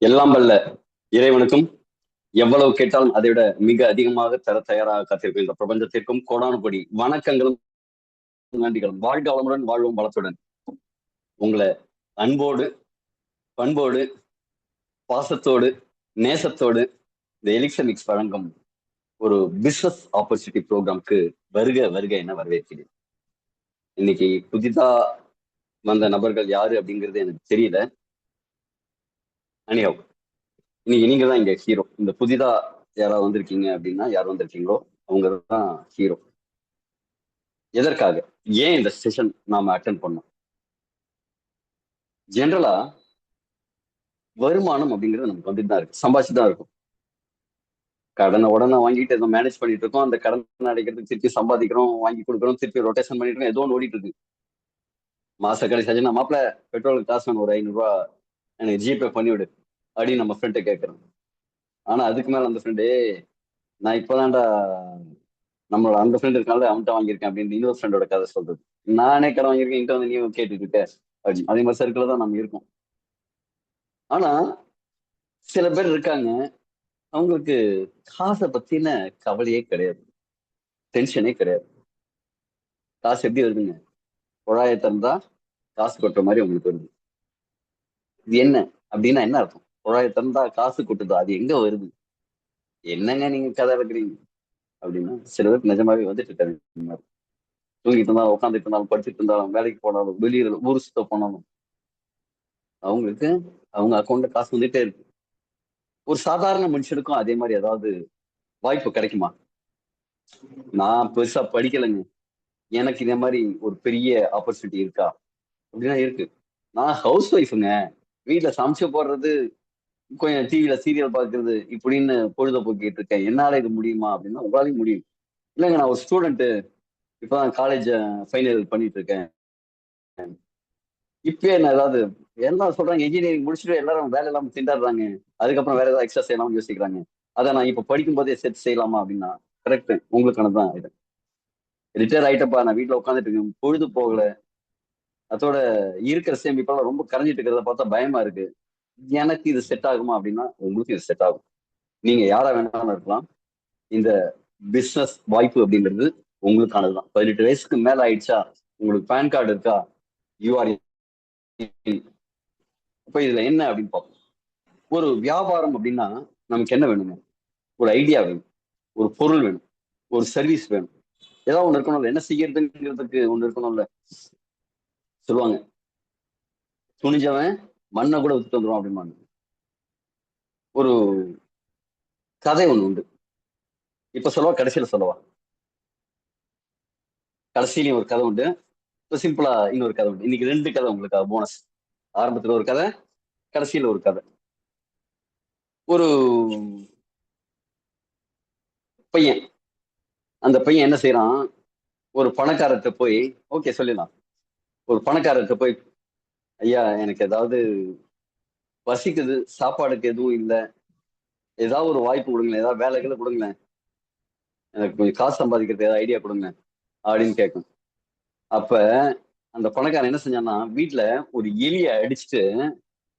எல்லாம் வல்ல இறைவனுக்கும் எவ்வளவு கேட்டாலும் அதை விட மிக அதிகமாக தர தயாராக காத்திருக்கும் இந்த பிரபஞ்சத்திற்கும் கோடானு கோடி வணக்கங்களும் நன்றிகளும். வாழ்க வளமுடன், வாழ்வும் வளத்துடன். உங்களை அன்போடு, பண்போடு, பாசத்தோடு, நேசத்தோடு இந்த எலிக்சர் மிக்ஸ் வழங்கும் ஒரு பிசினஸ் ஆப்பர்ச்சுனிட்டி ப்ரோக்ராம்க்கு வருக வருக என வரவேற்கிறேன். இன்னைக்கு புதிதா வந்த நபர்கள் யாரு அப்படிங்கிறது எனக்கு தெரியல. அனியா, இன்னைக்கு நீங்க தான் இங்க ஹீரோ. இந்த புதிதா யாராவது வந்திருக்கீங்க அப்படின்னா, யார் வந்திருக்கீங்களோ அவங்க தான் ஹீரோ. எதற்காக, ஏன் இந்த செஷன் நாம அட்டன் பண்ணோம்? ஜென்ரலா வருமானம் அப்படிங்கிறது நமக்கு வந்துட்டு தான் இருக்கு, சம்பாதிச்சு தான் இருக்கும். கடனை உடனே வாங்கிட்டு ஏதோ மேனேஜ் பண்ணிட்டு இருக்கோம். அந்த கடன் அடைக்கிறதுக்கு திருப்பி சம்பாதிக்கிறோம், வாங்கி கொடுக்குறோம், திருப்பி ரொட்டேஷன் பண்ணிட்டு இருக்கோம். ஏதோ ஒன்று ஓடிட்டு இருக்கு. மாச கடைசி நான் மாப்பிள்ள பெட்ரோலுக்கு காசு வேணும், ஒரு 500 ரூபா எனக்கு ஜிபே பண்ணிவிடு அப்படின்னு நம்ம ஃப்ரெண்டை கேட்கறோம். ஆனா அதுக்கு மேல அந்த ஃப்ரெண்டு, நான் இப்பதான்டா நம்மளோட அந்த ஃப்ரெண்ட் இருக்கால அவன்கிட்ட வாங்கியிருக்கேன் அப்படின்னு இன்னொரு ஃப்ரெண்டோட கதை சொல்றது. நானே கடன் வாங்கியிருக்கேன், இங்க வந்து நீ கேட்டுட்டு இருக்க அப்படின்னு. அதே மாதிரி சர்க்கிள் தான் நம்ம இருக்கோம். ஆனா சில பேர் இருக்காங்க, அவங்களுக்கு காசை பத்தின கவலையே கிடையாது, டென்ஷனே கிடையாது. காசு எப்படி வருதுங்க? குழாயை திறந்தா காசு கொட்டுற மாதிரி உங்களுக்கு வருது. இது என்ன அப்படின்னா என்ன அர்த்தம்? குழாயை திறந்தா காசு கொட்டுதா? அது எங்க வருது? என்னங்க நீங்க கதை வைக்கிறீங்க அப்படின்னா, சில பேருக்கு நிஜமாவே வந்துட்டு இருக்காரு. தூங்கிட்டு இருந்தாலும், உட்காந்துட்டு இருந்தாலும், படிச்சுட்டு இருந்தாலும், வேலைக்கு போனாலும், வெளியில ஊர் சுத்த போனாலும் அவங்களுக்கு அவங்க அக்கௌண்ட்ல காசு வந்துட்டே இருக்கு. ஒரு சாதாரண மனுஷனுக்கும் அதே மாதிரி ஏதாவது வாய்ப்பு கிடைக்குமா? நான் பெருசா படிக்கலைங்க, எனக்கு இதே மாதிரி ஒரு பெரிய ஆப்பர்ச்சுனிட்டி இருக்கா அப்படின்னா இருக்கு. நான் ஹவுஸ் ஒய்ஃபுங்க, வீட்டுல சமைச்சு போடுறது, கொஞ்சம் டிவியில சீரியல் பார்க்கறது இப்படின்னு பொழுதுபோக்கிட்டு இருக்கேன். என்னால இது முடியுமா அப்படின்னா உங்களாலையும் முடியும். இல்லைங்க, நான் ஒரு ஸ்டூடெண்ட், இப்பதான் காலேஜ் ஃபைனல் பண்ணிட்டு இருக்கேன். இப்பயே நான் ஏதாவது எல்லாம் சொல்றாங்க, இன்ஜினியரிங் முடிச்சுட்டு எல்லாரும் வேலை இல்லாம திண்டாடுறாங்க, அதுக்கப்புறம் வேற ஏதாவது எக்ஸ்ட்ரா செய்யலாம்னு யோசிக்கிறாங்க. அதை நான் இப்ப படிக்கும் போதே சேர்த்து செய்யலாமா அப்படின்னா கரெக்ட், உங்களுக்கானதான் இது. ரிட்டையர் ஆயிட்டப்பா, நான் வீட்டுல உட்காந்துட்டு இருக்கேன், பொழுது போகல, அதோட இருக்கிற சேமிப்பெல்லாம் ரொம்ப கரைஞ்சிட்டு இருக்கிறத பார்த்தா பயமா இருக்கு. எனக்கு இது செட் ஆகுமா அப்படின்னா உங்களுக்கு இது செட் ஆகும். நீங்க யாரா வேணாலும் இருக்கலாம். இந்த பிசினஸ் வாய்ப்பு அப்படிங்கிறது உங்களுக்கானதுதான். 18 வயசுக்கு மேல ஆயிடுச்சா, உங்களுக்கு பேன் கார்டு இருக்கா, யூ ஆர். இப்ப இதுல என்ன அப்படின்னு பார்ப்போம். ஒரு வியாபாரம் அப்படின்னா நமக்கு என்ன வேணுங்க? ஒரு ஐடியா வேணும், ஒரு பொருள் வேணும், ஒரு சர்வீஸ் வேணும், ஏதாவது ஒண்ணு இருக்கணும்ல. என்ன செய்யறதுங்கிறதுக்கு ஒண்ணு இருக்கணும்ல. சொல்லுவாங்க, துணிஞ்சவன் மண்ணை கூட வித்துட்டு வந்துடும் அப்படிம்பாங்க. ஒரு கதை ஒண்ணு உண்டு. இப்ப சொல்லவா கடைசியில சொல்லவா? கடைசியிலையும் ஒரு கதை உண்டு, இப்ப சிம்பிளா இன்னொரு கதை உண்டு. இன்னைக்கு ரெண்டு கதை உங்களுக்கு போனஸ். ஆரம்பத்துல ஒரு கதை, கடைசியில ஒரு கதை. ஒரு பையன், அந்த பையன் என்ன செய்யறான், ஒரு பணக்காரர்கிட்ட போய், ஓகே சொல்லிடலாம், ஒரு பணக்காரர்கிட்ட போய், ஐயா எனக்கு ஏதாவது பசிக்குது, சாப்பாடுக்கு எதுவும் இல்லை, ஏதாவது ஒரு வாய்ப்பு கொடுங்களேன், ஏதாவது வேலைகளை கொடுங்களேன், எனக்கு கொஞ்சம் காசு சம்பாதிக்கிறது ஏதாவது ஐடியா கொடுங்க அப்படின்னு கேட்கும். அப்ப அந்த பணக்காரன் என்ன செஞ்சான்னா, வீட்டுல ஒரு எலியை அடிச்சுட்டு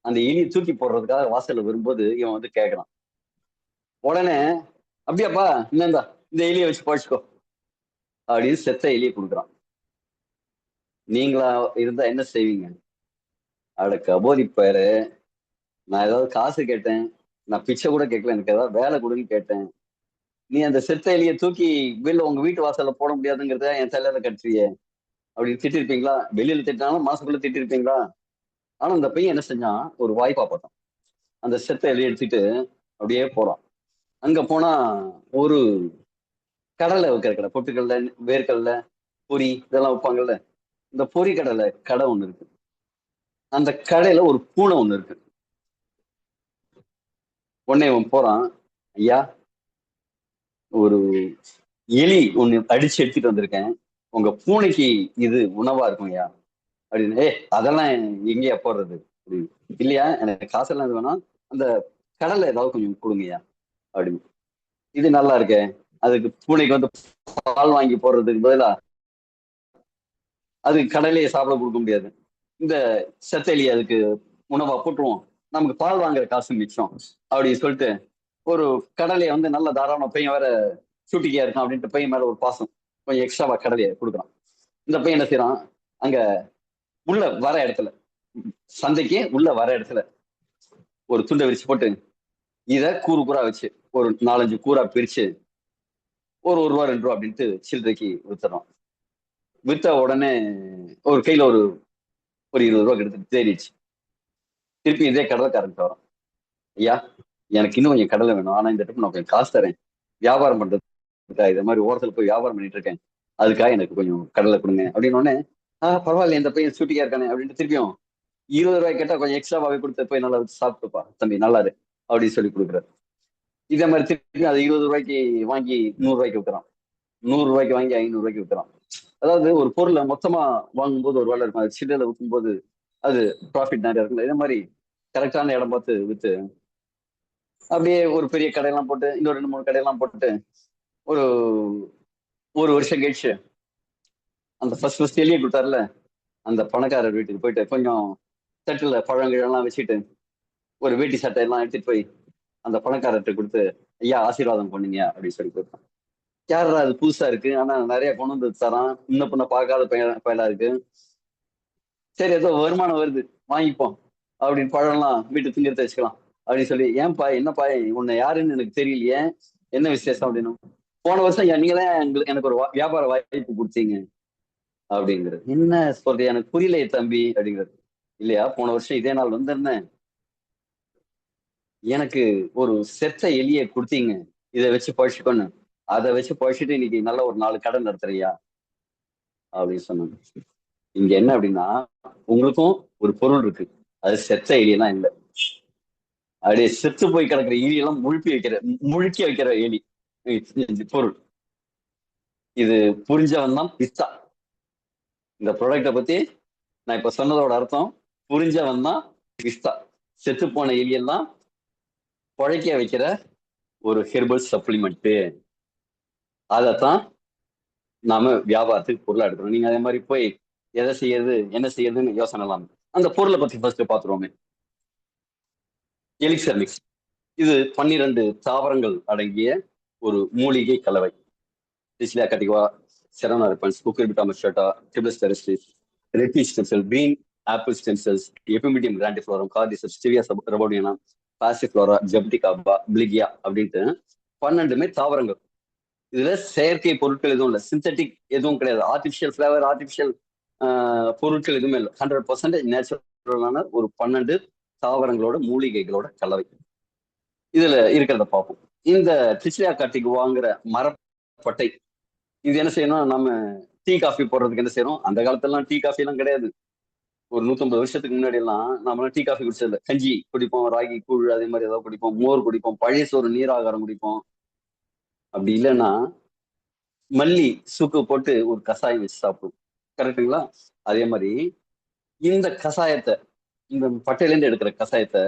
அந்த எலியை தூக்கி போடுறதுக்காக வாசல்ல வரும்போது இவன் வந்து கேட்கறான். உடனே, அப்படியாப்பா, என்னந்தா இந்த எலியை வச்சு படிச்சுக்கோ அப்படின்னு செத்த எலியை கொடுக்குறான். நீங்களா இருந்தா என்ன செய்வீங்க? அட கபோதி பேரு, நான் ஏதாவது காசு கேட்டேன், நான் பிச்சை கூட கேட்கல, எனக்கு ஏதாவது வேலை கொடுன்னு கேட்டேன், நீ அந்த செத்த எலியை தூக்கி வெளில உங்க வீட்டு வாசல்ல போட முடியாதுங்கிறத என் தலையில கட்டுறியே அப்படின்னு திட்டிருப்பீங்களா? வெளியில திட்டினாலும் மாசக்குள்ள திட்டிருப்பீங்களா? ஆனா அந்த பையன் என்ன செஞ்சான், ஒரு வாய்ப்பா பார்த்தான். அந்த செத்த எலியை எடுத்துட்டு அப்படியே போறான். அங்க போனா ஒரு கடலை வைக்கிற கடை, பொட்டுக்கடலை, வேர்க்கடலை, பொரி இதெல்லாம் வைப்பாங்கல்ல, இந்த பொரி கடலை கடை ஒண்ணு இருக்கு. அந்த கடையில ஒரு பூனை ஒண்ணு இருக்கு. உடனே அவன் போறான், ஐயா ஒரு எலி ஒண்ணு அடிச்சு எடுத்துட்டு வந்திருக்கேன், உங்க பூனைக்கு இது உணவா இருக்கும் ஐயா அப்படின்னு. அதெல்லாம் எங்கேயா போடுறது அப்படின்னு. இல்லையா, எனக்கு காசெல்லாம் இது வேணாம், அந்த கடலை ஏதாவது கொஞ்சம் கொடுங்கய்யா அப்படின்னு. இது நல்லா இருக்கே, அதுக்கு பூனைக்கு வந்து பால் வாங்கி போடுறதுக்கு பதிலா அது கடலையை சாப்பிட கொடுக்க முடியாது, இந்த செத்தெலி அதுக்கு உணவா போட்டுருவோம் நமக்கு பால் வாங்குற காசு மிச்சம் அப்படின்னு சொல்லிட்டு ஒரு கடலையை வந்து நல்ல தாராளமா பையன் வேற சூட்டிக்கையா இருக்கான் அப்படின்ட்டு பையன் மேல ஒரு பாசம் கொஞ்சம் எக்ஸ்ட்ராவா கடலையை கொடுக்குறான். இந்த பையன் என்ன செய்யறான், அங்க உள்ள வர இடத்துல, சந்தைக்கு உள்ள வர இடத்துல ஒரு துண்டை விரிச்சு போட்டு இத கூறு கூறா வச்சு ஒரு 4-5 கூறா பிரிச்சு ஒரு ரூபா 2 ரூபா அப்படின்ட்டு சில்லறைக்கு வித்துறோம். வித்த உடனே ஒரு கையில ஒரு ஒரு 20 ரூபா எடுத்து தேடிச்சு. திருப்பி இதே கடலைக்காரன்ட்டு வரோம். ஐயா, எனக்கு இன்னும் கொஞ்சம் கடலை வேணும், ஆனா இந்த ட்ரிப் நான் கொஞ்சம் காசு தரேன், வியாபாரம் பண்றதுக்கா இது மாதிரி ஓரத்துல போய் வியாபாரம் பண்ணிட்டு இருக்கேன், அதுக்காக எனக்கு கொஞ்சம் கடலை கொடுங்க அப்படின்னு உடனே, பரவாயில்ல இந்த பையன் சூட்டிக்கா இருக்கானே அப்படின்ட்டு திருப்பியும் 20 ரூபாய் கேட்டா கொஞ்சம் எக்ஸ்ட்ராவாவே கொடுத்து போய் நல்லா சாப்பிட்டுப்பா தம்பி நல்லா இரு அப்படின்னு சொல்லி கொடுக்குறாரு. இதே மாதிரி திருப்பி அது 20 ரூபாய்க்கு வாங்கி 100 ரூபாய்க்கு விற்கிறான், 100 ரூபாய்க்கு வாங்கி 500 ரூபாய்க்கு விற்கிறான். அதாவது ஒரு பொருளை மொத்தமா வாங்கும்போது ஒரு வேலை இருக்கும், அது சில்லறையில விற்கும்போது அது ப்ராஃபிட் நிறைய இருக்குல்ல. இதே மாதிரி கரெக்டான இடம் பார்த்து வித்து அப்படியே ஒரு பெரிய கடையெல்லாம் போட்டு இன்னும் 2-3 கடையெல்லாம் போட்டுட்டு ஒரு ஒரு வருஷம் கழிச்சு அந்த ஃபர்ஸ்ட் எழுதி கொடுத்தாருல அந்த பணக்காரர் வீட்டுக்கு போயிட்டு கொஞ்சம் தட்டுல பழங்கிழெல்லாம் வச்சுட்டு ஒரு வேட்டி சட்டை எல்லாம் எடுத்துட்டு போய் அந்த பணக்காரர்கிட்ட கொடுத்து, ஐயா ஆசீர்வாதம் பண்ணுங்க அப்படின்னு சொல்லி கொடுத்தான். யாரா அது புதுசா இருக்கு, ஆனா நிறைய கொண்டு வந்து தரான், இன்னும் பொண்ண பார்க்காத பயலா இருக்கு, சரி ஏதோ வருமானம் வருது வாங்கிப்போம் அப்படின்னு பழம்லாம் வீட்டு திங்கிறத வச்சுக்கலாம் அப்படின்னு சொல்லி, ஏன்பா என்னப்பா உன்னை யாருன்னு எனக்கு தெரியலையே, என்ன விசேஷம் அப்படின்னு. போன வருஷம் நீங்களே எனக்கு ஒரு வியாபார வாய்ப்பு கொடுத்தீங்க அப்படிங்கிறது. என்ன சொல்ற எனக்கு புரியலையே தம்பி அப்படிங்கிறது. இல்லையா, போன வருஷம் இதே நாள் வந்திருந்தேன், எனக்கு ஒரு செத்த எலியை கொடுத்தீங்க, இதை வச்சு பழிச்சுக்கொன்னு, அதை வச்சு பழிச்சுட்டு இன்னைக்கு நல்ல ஒரு 4 கடை நடத்துறியா அப்படின்னு சொன்னாங்க. இங்க என்ன அப்படின்னா, உங்களுக்கும் ஒரு பொருள் இருக்கு, அது செத்த எலியெல்லாம் இல்லை, அப்படியே செத்து போய் கிடக்குற எலியெல்லாம் முழுக்கி வைக்கிற எலி பொருள். இது புரிஞ்சவன் தான் பிஸ்தா. இந்த ப்ராடக்டை பத்தி நான் இப்ப சொன்னதோட அர்த்தம் புரிஞ்சவன் தான் பிஸ்தா. செத்து போன எலியெல்லாம் பழைக்க வைக்கிற ஒரு ஹெர்பல் சப்ளிமெண்ட், அதைத்தான் நாம வியாபாரத்துக்கு பொருளா எடுக்கணும். நீங்க அதே மாதிரி போய் எதை செய்யறது என்ன செய்யறதுன்னு யோசனை இல்லாம அந்த பொருளை பத்தி ஃபர்ஸ்ட் பாத்துருவோமே. எலிக்சர் மிக்ஸ், இது 12 தாவரங்கள் அடங்கிய ஒரு மூலிகை கலவை. டிஸ்லியா கட்டிகா, செரோனா ரிப்பன்ஸ், குக்குர்பிட்டா மஸ்டர்டா, டிபிளஸ் டெரிஸ்டிஸ், ரெட்டி ஸ்டெம்செல், கிரீன் ஆப்பிள் ஸ்டெம்செல்ஸ், எபிமிடியம் கிராண்டிஃப்ளோரம், கார்டிசப், ஸ்டிவியா ரபோடியனா, பாசிஃப்ளோரா, ஜெப்டிகாபா, பிளிகியா அப்படின்ட்டு 12மே தாவரங்கள். இதுல செயற்கை பொருட்கள் எதுவும் இல்லை, சிந்தட்டிக் எதுவும் கிடையாது, ஆர்டிபிஷியல் ஃபிளவர், ஆர்டிபிஷியல் பொருட்கள் எதுவுமே இல்லை, 100% நேச்சுரலான ஒரு 12 தாவரங்களோட மூலிகைகளோட கலவை இதுல இருக்கிறத பார்ப்போம். இந்த டிஸ்லியா கார்டிகாங்கிற மரப்பட்டை, இது என்ன செய்யணும், நம்ம டீ காஃபி போடுறதுக்கு என்ன செய்யறோம், அந்த காலத்துல டீ காஃபி எல்லாம் கிடையாது. ஒரு 150 வருஷத்துக்கு முன்னாடி எல்லாம் நம்ம டீ காஃபி குடிச்சதில்ல, கஞ்சி குடிப்போம், ராகி கூழ் அதே மாதிரி ஏதாவது குடிப்போம், மோர் குடிப்போம், பழைய சோறு நீராகாரம் குடிப்போம். அப்படி இல்லைன்னா மல்லி சுக்கு போட்டு ஒரு கஷாயம் வச்சு சாப்பிடுவோம், கரெக்டுங்களா? அதே மாதிரி இந்த கஷாயத்தை, இந்த பட்டையிலேருந்து எடுக்கிற கஷாயத்தை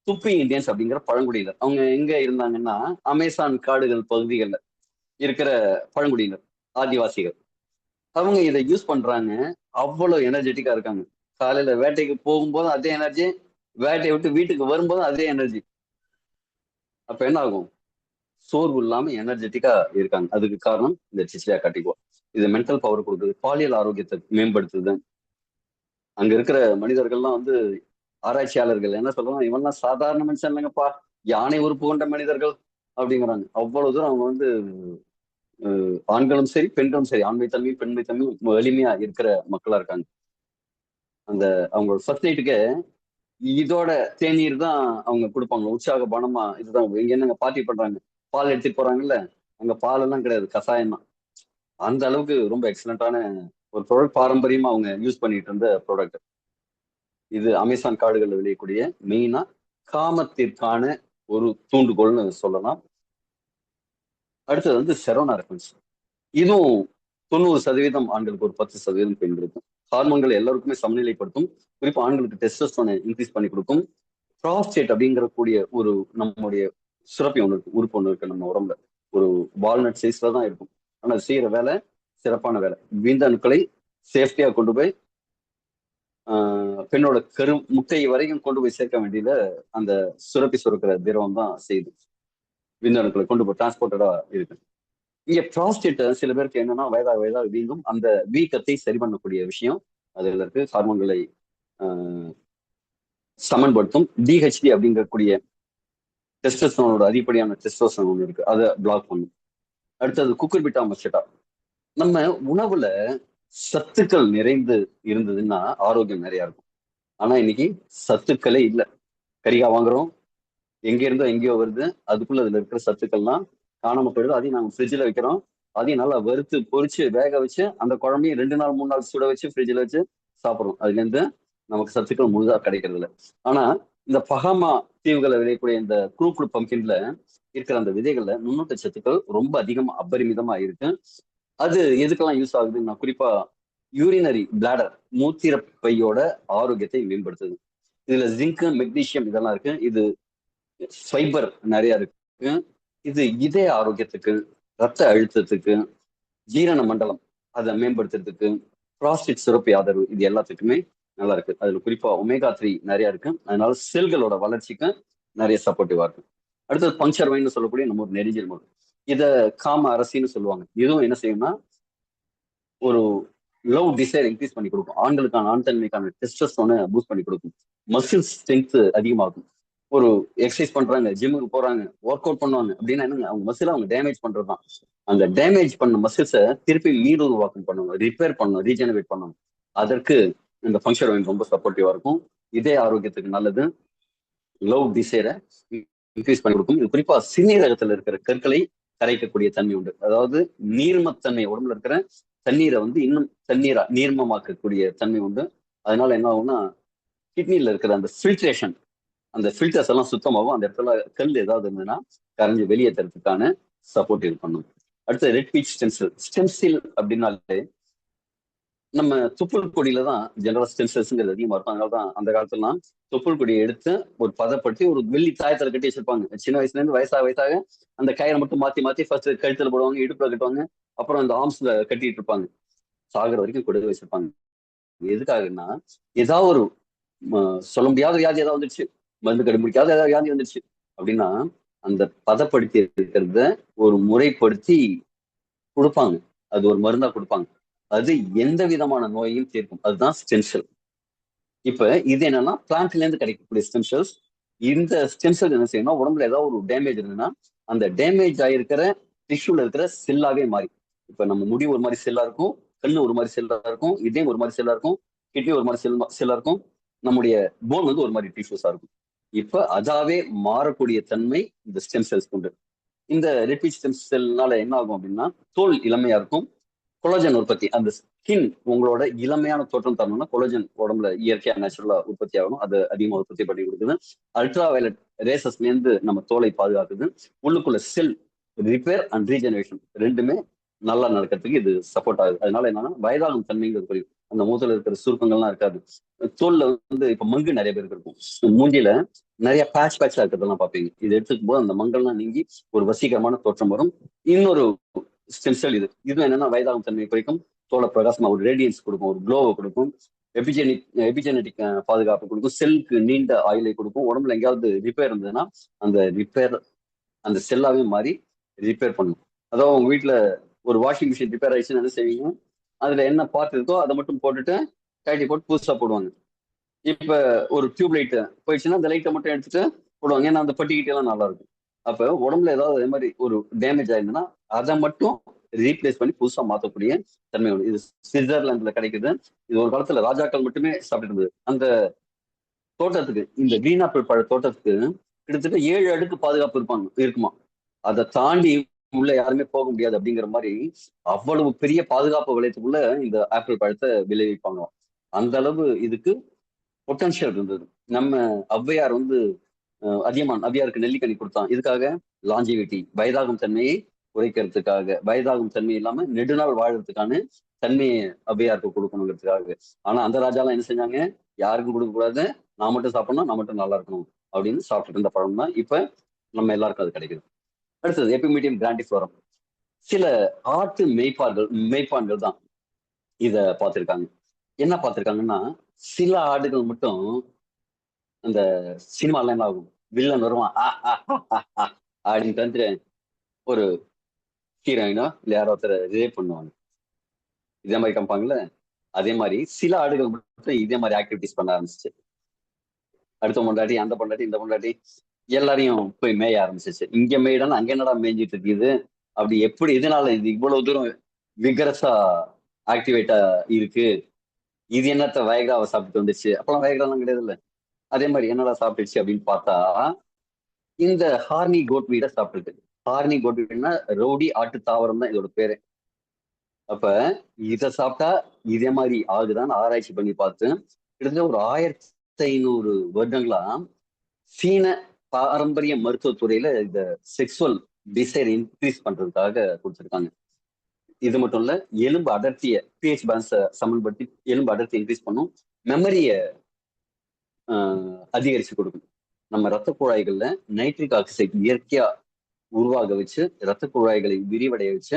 துப்பி இந்தியன்ஸ் அப்படிங்கிற பழங்குடியினர், அவங்க எங்க இருந்தாங்கன்னா அமேசான் காடுகள் பகுதிகளில் இருக்கிற பழங்குடியினர், ஆதிவாசிகள், அவங்க இதை யூஸ் பண்றாங்க. அவ்வளவு எனர்ஜெட்டிக்கா இருக்காங்க. காலையில வேட்டைக்கு போகும்போதும் அதே எனர்ஜி, வேட்டையை விட்டு வீட்டுக்கு வரும்போதும் அதே எனர்ஜி. அப்ப என்ன ஆகும், சோர்வு இல்லாம எனர்ஜெட்டிக்கா இருக்காங்க. அதுக்கு காரணம் இந்த டிஸ்லியா கார்டிகா. இது மென்டல் பவர் கொடுக்குது, பாலியல் ஆரோக்கியத்தை மேம்படுத்துது. அங்க இருக்கிற மனிதர்கள்லாம் வந்து ஆராய்ச்சியாளர்கள் என்ன சொல்றாங்க, இவன்லாம் சாதாரண மனுஷன் இல்லைங்கப்பா, யானை உறுப்பு கொண்ட மனிதர்கள் அப்படிங்கிறாங்க. அவ்வளவு தூரம் அவங்க வந்து ஆண்களும் சரி பெண்களும் சரி, ஆண்மை தன்மை பெண்மை தன்மை எளிமையா இருக்கிற மக்களா இருக்காங்க. அந்த அவங்களோட ஃபர்ஸ்ட் நைட்டுக்கு இதோட தேநீர் தான் அவங்க கொடுப்பாங்க, உற்சாக பணமா. இதுதான் இங்க என்னங்க பார்ட்டி பண்றாங்க, பால் எடுத்துட்டு போறாங்கல்ல, அங்க பால் எல்லாம் கிடையாது, கஷாயம் தான். அந்த அளவுக்கு ரொம்ப எக்ஸலண்டான ஒரு ப்ராடக்ட், பாரம்பரியமா அவங்க யூஸ் பண்ணிட்டு இருந்த ப்ராடக்ட். இது அமேசான் காடுகளில் விளையக்கூடிய மெயினா காமத்திற்கான ஒரு தூண்டுகோள்னு சொல்லலாம். அடுத்தது வந்து செரோனா ரெஃபரன்ஸ். இதுவும் 90% ஆண்களுக்கு, ஒரு 10% பெண்களுக்கும். ஹார்மோன்கள் எல்லாருக்குமே சமநிலைப்படுத்தும். குறிப்பா ஆண்களுக்கு டெஸ்டோஸ்டெரோனை இன்க்ரீஸ் பண்ணி கொடுக்கும். ப்ராஸ்டேட் அப்படிங்கிற கூடிய ஒரு நம்மளுடைய சுரப்பி ஒன்று இருக்கு, உறுப்பு ஒன்று இருக்கு நம்ம உடம்புல, ஒரு வால்நட் சைஸ்ல தான் இருக்கும். ஆனா செய்யற வேலை சிறப்பான வேலை, விந்தணுக்களை சேஃப்டியா கொண்டு போய் பெண்ணோட முட்டை வரைக்கும் கொண்டு போய் சேர்க்க வேண்டியத அந்த சுரப்பி சுரக்கிற திரவம் தான் செய்யுது. விந்தணுக்களை கொண்டு போய் டிரான்ஸ்போர்ட்டடா இருக்கு. இங்க ப்ராஸ்டேட் சில பேருக்கு என்னன்னா வயதாக வயதாக வீங்கும். அந்த வீக்கத்தை சரி பண்ணக்கூடிய விஷயம் அதுல இருக்கு. ஹார்மோன்களை சமன்படுத்தும். டிஹெச்டி அப்படிங்கக்கூடிய டெஸ்டோஸ்டெரானோட அதிகப்படியான டெஸ்டோஸ்டெரான் ஒன்று இருக்கு, அதை பிளாக் பண்ணும். அடுத்தது குக்குர்பிட்டா மஸ்டா. நம்ம உணவுல சத்துக்கள் நிறைந்து இருந்ததுன்னா ஆரோக்கியம் நிறைய இருக்கும். ஆனா இன்னைக்கு சத்துக்களே இல்லை. கறிகா வாங்குறோம், எங்க இருந்தோ எங்கேயோ வருது, அதுக்குள்ள அதுல இருக்கிற சத்துக்கள்லாம் காணாம போயிடுது. அதையும் நாங்க ஃப்ரிட்ஜில் வைக்கிறோம், அதையும் நல்லா வறுத்து பொரிச்சு வேக வச்சு அந்த குழம்பையும் 2 நாள் 3 நாள் சுட வச்சு ஃப்ரிட்ஜில் வச்சு சாப்பிட்றோம். அதுல இருந்து நமக்கு சத்துக்கள் முழுதா கிடைக்கிறது இல்லை. ஆனா இந்த பகாமா தீவுகளை விளையக்கூடிய இந்த குரூப்டு பம்பின்ல இருக்கிற அந்த விதைகள்ல நுண்ணூட்ட சத்துக்கள் ரொம்ப அதிகமா அபரிமிதமா இருக்கு. அது எதுக்கெல்லாம் யூஸ் ஆகுதுன்னு நான் குறிப்பா யூரினரி பிளாடர், மூத்திர பையோட ஆரோக்கியத்தை மேம்படுத்துது. இதுல ஜிங்க், மெக்னீசியம் இதெல்லாம் இருக்கு. இது ஃபைபர் நிறைய இருக்கு. இது இதய ஆரோக்கியத்துக்கு, ரத்த அழுத்தத்துக்கு, ஜீரண மண்டலம் அதை மேம்படுத்துறதுக்கு, ப்ராஸ்டேட் சுரப்பி ஆதரவு, இது எல்லாத்துக்குமே நல்லா இருக்கு. அதுல குறிப்பா ஒமேகா 3 நிறைய இருக்கு. அதனால செல்களோட வளர்ச்சிக்கு நிறைய சப்போர்ட்டிவா இருக்கு. அடுத்தது பங்க்சர் வைன்னு சொல்லக்கூடிய நம்ம ஒரு நெரிஞ்சல் மருந்து. இத காம அரசின்னு சொல்லுவாங்க. இதுவும் என்ன செய்யும்னா ஒரு லவ் டிசைர் இன்க்ரீஸ் பண்ணி கொடுக்கும். ஆண்களுக்கான ஆண் தன்மைக்கான டெஸ்டோஸ்டெரானை பூஸ்ட் பண்ணி கொடுக்கும். மசில் ஸ்ட்ரென்த் அதிகமாகும். ஒரு எக்ஸசைஸ் பண்றாங்க, ஜிம்முக்கு போறாங்க, ஒர்க் அவுட் பண்ணுவாங்க அப்படின்னா என்னங்க, அவங்க மசில அவங்க டேமேஜ் பண்றதுதான். அந்த டேமேஜ் பண்ண மசில்ஸை திருப்பி மீளுருவாக்கம் பண்ணணும், ரிப்பேர் பண்ணணும், ரீஜெனரேட் பண்ணணும். அதற்கு இந்த ஃபங்க்ஷன் வைன் ரொம்ப சப்போர்ட்டிவா இருக்கும். இதய ஆரோக்கியத்துக்கு நல்லது. லவ் டிசைரை இன்க்ரீஸ் பண்ணி கொடுக்கும். இது குறிப்பா சிறுநீரகத்துல இருக்கிற கற்களை கரைக்கக்கூடிய தன்மை உண்டு. அதாவது நீர்மத்தன்மை, உடம்புல இருக்கிற தண்ணீரை வந்து இன்னும் தண்ணீரா நீர்மமாக்கக்கூடிய தன்மை உண்டு. அதனால என்ன ஆகும்னா கிட்னில இருக்கிற அந்த ஃபில்ட்ரேஷன், அந்த ஃபில்டர்ஸ் எல்லாம் சுத்தமாகும். அந்த இடத்துல கல் ஏதாவது இருந்ததுன்னா கரைஞ்சி வெளியேற்றுறதுக்கான சப்போர்ட் இது பண்ணும். அடுத்து ரெட் பீச் ஸ்டென்சில். ஸ்டென்சில் அப்படின்னாலே நம்ம தொப்புள் கொடியில தான் ஜெனரல் ஸ்டென்சல்ஸ்ங்கிறது அதிகமா இருக்கும். அதனாலதான் அந்த காலத்துலாம் தொப்புள் கொடியை எடுத்து ஒரு பதப்படுத்தி ஒரு வெள்ளி தாயத்துல கட்டி வச்சிருப்பாங்க. சின்ன வயசுல இருந்து வயசாக வயசாக அந்த கயிறை மட்டும் மாத்தி மாத்தி ஃபர்ஸ்ட் கழுத்துல போடுவாங்க, இடுப்புல கட்டுவாங்க, அப்புறம் அந்த ஆர்ம்ஸ்ல கட்டிட்டு இருப்பாங்க. சாகுற வரைக்கும் கொடுத்து வச்சிருப்பாங்க. எதுக்காகன்னா ஏதாவது ஒரு சொல்ல முடியாத வியாதி ஏதாவது வந்துருச்சு, மருந்து கண்டுபிடிக்காத ஏதாவது வியாதி வந்துருச்சு அப்படின்னா அந்த பதப்படுத்தி இருக்கிறத ஒரு முறைப்படுத்தி கொடுப்பாங்க. அது ஒரு மருந்தா கொடுப்பாங்க. அது எந்த விதமான நோயையும் தீர்க்கும். அதுதான் ஸ்டென்செல். இப்ப இது என்னன்னா பிளான்ட்ல இருந்து கிடைக்கக்கூடிய ஸ்டென்செல்ஸ். இந்த ஸ்டென்செல் என்ன செய்யணும், உடம்புல ஏதாவது ஒரு டேமேஜ் இருந்ததுன்னா அந்த டேமேஜ் ஆகிருக்கிற டிஷ்யூல இருக்கிற செல்லாவே மாறி, இப்ப நம்ம முடி ஒரு மாதிரி செல்லா இருக்கும், கண்ணு ஒரு மாதிரி செல்லா இருக்கும், இதயம் ஒரு மாதிரி செல்லா இருக்கும், கிட்னி ஒரு மாதிரி செல்லா இருக்கும், நம்முடைய போன் வந்து ஒரு மாதிரி டிஷ்யூஸா இருக்கும். இப்ப அதாவே மாறக்கூடிய தன்மை இந்த ஸ்டெம் செல்ஸ் உண்டு. இந்த ரெட்பீச் ஸ்டெம் செல்னால என்ன ஆகும் அப்படின்னா தோல் இளமையா இருக்கும். கொலஜன் உற்பத்தி, அந்த ஸ்கின் உங்களோட இளமையான தோற்றம் தரணும்னா கொலஜன் உடம்புல இயற்கையா நேச்சுரலா உற்பத்தி ஆகணும். அது அதிகமாக உற்பத்தி பண்ணி கொடுக்குது. அல்ட்ரா வயலட் ரேசஸ்ல இருந்து நம்ம தோலை பாதுகாக்குது. உள்ளுக்குள்ள செல் ரிப்பேர் அண்ட் ரீஜெனரேஷன் ரெண்டுமே நல்லா நடக்கிறதுக்கு இது சப்போர்ட் ஆகுது. அதனால என்னன்னா வயதாகும் தன்மைங்கிறது குறையும். அந்த மூத்துல இருக்கிற சுருக்கங்கள்லாம் இருக்காது. தோல்ல வந்து இப்ப மங்கு நிறைய பேருக்கு இருக்கும். மூஞ்சில நிறைய பேட்ச் இருக்கிறதெல்லாம் பார்ப்பீங்க. இது எடுத்துக்கும் போது அந்த மங்கள்லாம் நீங்கி ஒரு வசீகரமான தோற்றம் வரும். இன்னொரு ஸ்டெம் செல் இது என்னன்னா வயதாகும் தன்மையை குறைக்கும். தோலை பிரகாசமா ஒரு ரேடியன்ஸ் கொடுக்கும், ஒரு க்ளோவை கொடுக்கும், எபிஜெனட்டிக் பாதுகாப்பு கொடுக்கும், செல்லுக்கு நீண்ட ஆயுளை கொடுக்கும். உடம்புல எங்கேயாவது ரிப்பேர் இருந்ததுன்னா அந்த ரிப்பேர் அந்த செல்லாவே மாறி ரிப்பேர் பண்ணும். அதாவது உங்க வீட்டுல ஒரு வாஷிங் மிஷின் ரிப்பேர் ஆயிடுச்சுன்னு என்ன செய்வீங்க, அதுல என்ன பார்ட் இருக்கோ அதை மட்டும் போட்டுட்டு கழட்டி போட்டு புதுசா போடுவாங்க. இப்ப ஒரு டியூப் லைட் போயிடுச்சுன்னா அந்த லைட்டை மட்டும் எடுத்துட்டு போடுவாங்க. ஏன்னா அந்த பட்டிக்கிட்டே எல்லாம் நல்லா இருக்கும். அப்ப உடம்புல ஏதாவது அதே மாதிரி ஒரு டேமேஜ் ஆயிருந்ததுன்னா அதை மட்டும் ரீப்ளேஸ் பண்ணி புதுசா மாத்தக்கூடிய தன்மை உண்டு. இது சுவிட்சர்லாந்துல கிடைக்குது. இது ஒரு காலத்துல ராஜாக்கள் மட்டுமே சாப்பிட்டு இருந்தது. அந்த தோட்டத்துக்கு, இந்த கிரீன் ஆப்பிள் பழ தோட்டத்துக்கு கிட்டத்தட்ட 7 அடுக்கு பாதுகாப்பு இருக்குமா. அதை தாண்டி உள்ள யாருமே போக முடியாது அப்படிங்கிற மாதிரி அவ்வளவு பெரிய பாதுகாப்பு வளையத்துக்குள்ள இந்த ஆப்பிள் பழத்தை விளைவிப்பாங்க. அந்த அளவு இதுக்கு பொட்டன்ஷியல் இருந்தது. நம்ம ஔவையார் வந்து அதியமான் அவ்வையாருக்கு நெல்லிக்கனி கொடுத்தான். இதுக்காக லாஞ்சிவிட்டி, வயதாகும் தன்மையை குறைக்கிறதுக்காக, வயதாகும் தன்மை இல்லாம நெடுநாள் வாழறதுக்கான தன்மையை ஔவையாருக்கு கொடுக்கணுங்கிறதுக்காக. ஆனா அந்த ராஜாலாம் என்ன செஞ்சாங்க, யாருக்கும் கொடுக்க கூடாது, நான் மட்டும் சாப்பிடணும், நான் மட்டும் நல்லா இருக்கணும் அப்படின்னு சாப்பிட்டு இருந்த பழம் தான் இப்ப நம்ம எல்லாருக்கும் அது கிடைக்குது. அடுத்தது எபிமீடியம் கிராண்டிஃபோரம். சில ஆட்டு மேய்ப்பான்கள் தான் இத பார்த்திருக்காங்க. என்ன பார்த்திருக்காங்கன்னா சில ஆடுகள் மட்டும் அந்த சினிமால என்ன ஆகும், வில்லன் வருவான் அப்படின்னு வந்து ஒரு ஹீரோயினோ இல்ல யாரோ ஒருத்தர் ரிலேட் பண்ணுவாங்க. இதே மாதிரி காமிப்பாங்கல்ல, அதே மாதிரி சில ஆடுகள் மட்டும் இதே மாதிரி ஆக்டிவிட்டிஸ் பண்ண ஆரம்பிச்சிச்சு. அடுத்த பொண்டாட்டி, அந்த பொண்டாட்டி, இந்த பொண்டாட்டி எல்லாரையும் போய் மேய ஆரம்பிச்சிச்சு. இங்க மேயிடான்னு அங்க என்னடா மேய்ஞ்சிட்டு இருக்குது, அப்படி எப்படி இதனால இது இவ்வளவு தூரம் விகரஸா ஆக்டிவேட்டா இருக்கு, இது என்னத்த வயகாவை சாப்பிட்டு வந்துச்சு, அப்பெல்லாம் வயகாலாம் கிடையாது இல்ல. அதே மாதிரி என்னடா சாப்பிட்டுச்சு அப்படின்னு பார்த்தா இந்த ஹார்னி கோட் வீட சாப்பிட்டுருக்கு. ஹார்னி கோட் வீடுன்னா ரவுடி ஆட்டு தாவரம் தான் இதோட பேரு. அப்ப இத சாப்பிட்டா இதே மாதிரி ஆகுதான்னு ஆராய்ச்சி பண்ணி பார்த்து கிட்டத்தட்ட ஒரு 1500 வருடங்களா சீன பாரம்பரிய மருத்துவத்துறையில இந்த செக்ஸுவல் டிசைர் இன்க்ரீஸ் பண்றதுக்காக கொடுத்துருக்காங்க. இது மட்டும் இல்ல, எலும்பு அடர்த்திய பிஹெச் பேலன்ஸை சமன்படுத்தி எலும்பு அடர்த்தி இன்க்ரீஸ் பண்ணும், மெமரிய அதிகரிச்சு கொடுக்கும். நம்ம ரத்த குழாய்கள்ல நைட்ரிக் ஆக்சைடு இயற்கையா உருவாக வச்சு ரத்த குழாய்களை விரிவடைய வச்சு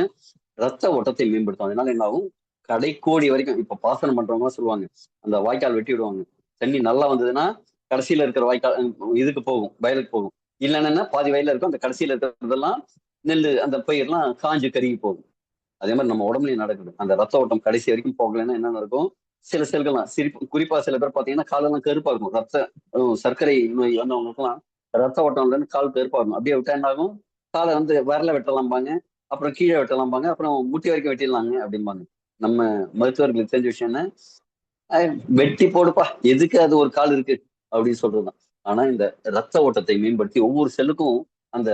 ரத்த ஓட்டத்தை மேம்படுத்தும். அதனால என்ன ஆகும், கடைக்கோடி வரைக்கும் இப்ப பாசனம் பண்றவங்க சொல்லுவாங்க, அந்த வாய்க்கால் வெட்டி விடுவாங்க, தண்ணி நல்லா வந்ததுன்னா கடைசியில இருக்கிற வாய்க்கால் இதுக்கு போகும், வயலுக்கு போகும். இல்லைன்னா பாதி வயல்ல இருக்கும், அந்த கடைசியில இருக்கிறதெல்லாம் நெல் அந்த பயிரெல்லாம் காஞ்சு கருகி போகும். அதே மாதிரி நம்ம உடம்புலயும் நடக்குது. அந்த ரத்த ஓட்டம் கடைசி வரைக்கும் போகலைன்னா என்ன நடக்கும், சில செல்கள்லாம் குறிப்பா சில பேர் பாத்தீங்கன்னா காலெல்லாம் கருப்பா இருக்கும். சர்க்கரை நோய் வந்தவங்களுக்குலாம் ரத்த ஓட்டம் இல்லைன்னு கால் கருப்பா இருக்கும். அப்படியே விட்டா என்ன ஆகும், காலை வந்து வரல வெட்டலாம்பாங்க, அப்புறம் கீழே வெட்டலாம்பாங்க, அப்புறம் முட்டி வரைக்கும் வெட்டிடலாங்க அப்படிம்பாங்க. நம்ம மருத்துவர்களுக்கு தெரிஞ்ச விஷயம் என்ன, வெட்டி போடுப்பா, எதுக்கு அது ஒரு கால் இருக்கு அப்படின்னு சொல்றதுதான். ஆனா இந்த ரத்த ஓட்டத்தை மேம்படுத்தி ஒவ்வொரு செல்லுக்கும் அந்த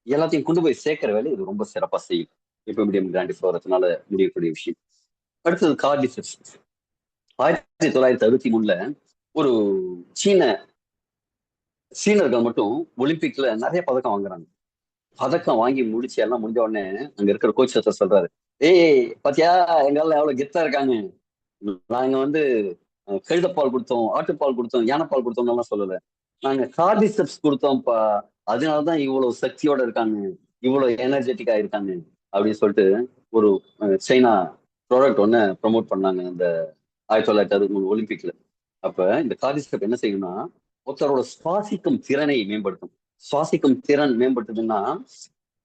எல்லாத்தையும் கொண்டு போய் சேர்க்கிற வேலை இது ரொம்ப சிறப்பா செய்யும். இப்ப கிராண்டிஃபோரத்தினால முடியக்கூடிய விஷயம். அடுத்தது கார்டிசெப்ஸ். 1963 ஒரு சீன சீனர்கள் மட்டும் ஒலிம்பிக்ல நிறைய பதக்கம் வாங்குறாங்க. பதக்கம் வாங்கி முடிச்சு எல்லாம் முடிஞ்ச உடனே அங்க இருக்கிற கோச் சொல்றாரு, ஏய் பாத்தியா எங்கால எவ்வளவு கெத்தா இருக்காங்க, நாங்க வந்து கழுதப்பால் கொடுத்தோம், ஆட்டுப்பால் கொடுத்தோம், யானைப்பால் கொடுத்தோம் எல்லாம் சொல்லல, நாங்க கார்டிசெப்ஸ் கொடுத்தோம்ப்பா, அதனாலதான் இவ்வளவு சக்தியோட இருக்காங்க, இவ்வளவு எனர்ஜெட்டிக்கா இருக்காங்க அப்படின்னு சொல்லிட்டு ஒரு சைனா ப்ராடக்ட் ஒன்னு ப்ரமோட் பண்ணாங்க இந்த 1963 ஒலிம்பிக்ல. அப்ப இந்த கார்டிசெப் என்ன செய்யும்னா ஒருத்தரோட சுவாசிக்கும் திறனை மேம்படுத்தும். சுவாசிக்கும் திறன் மேம்படுத்துதுன்னா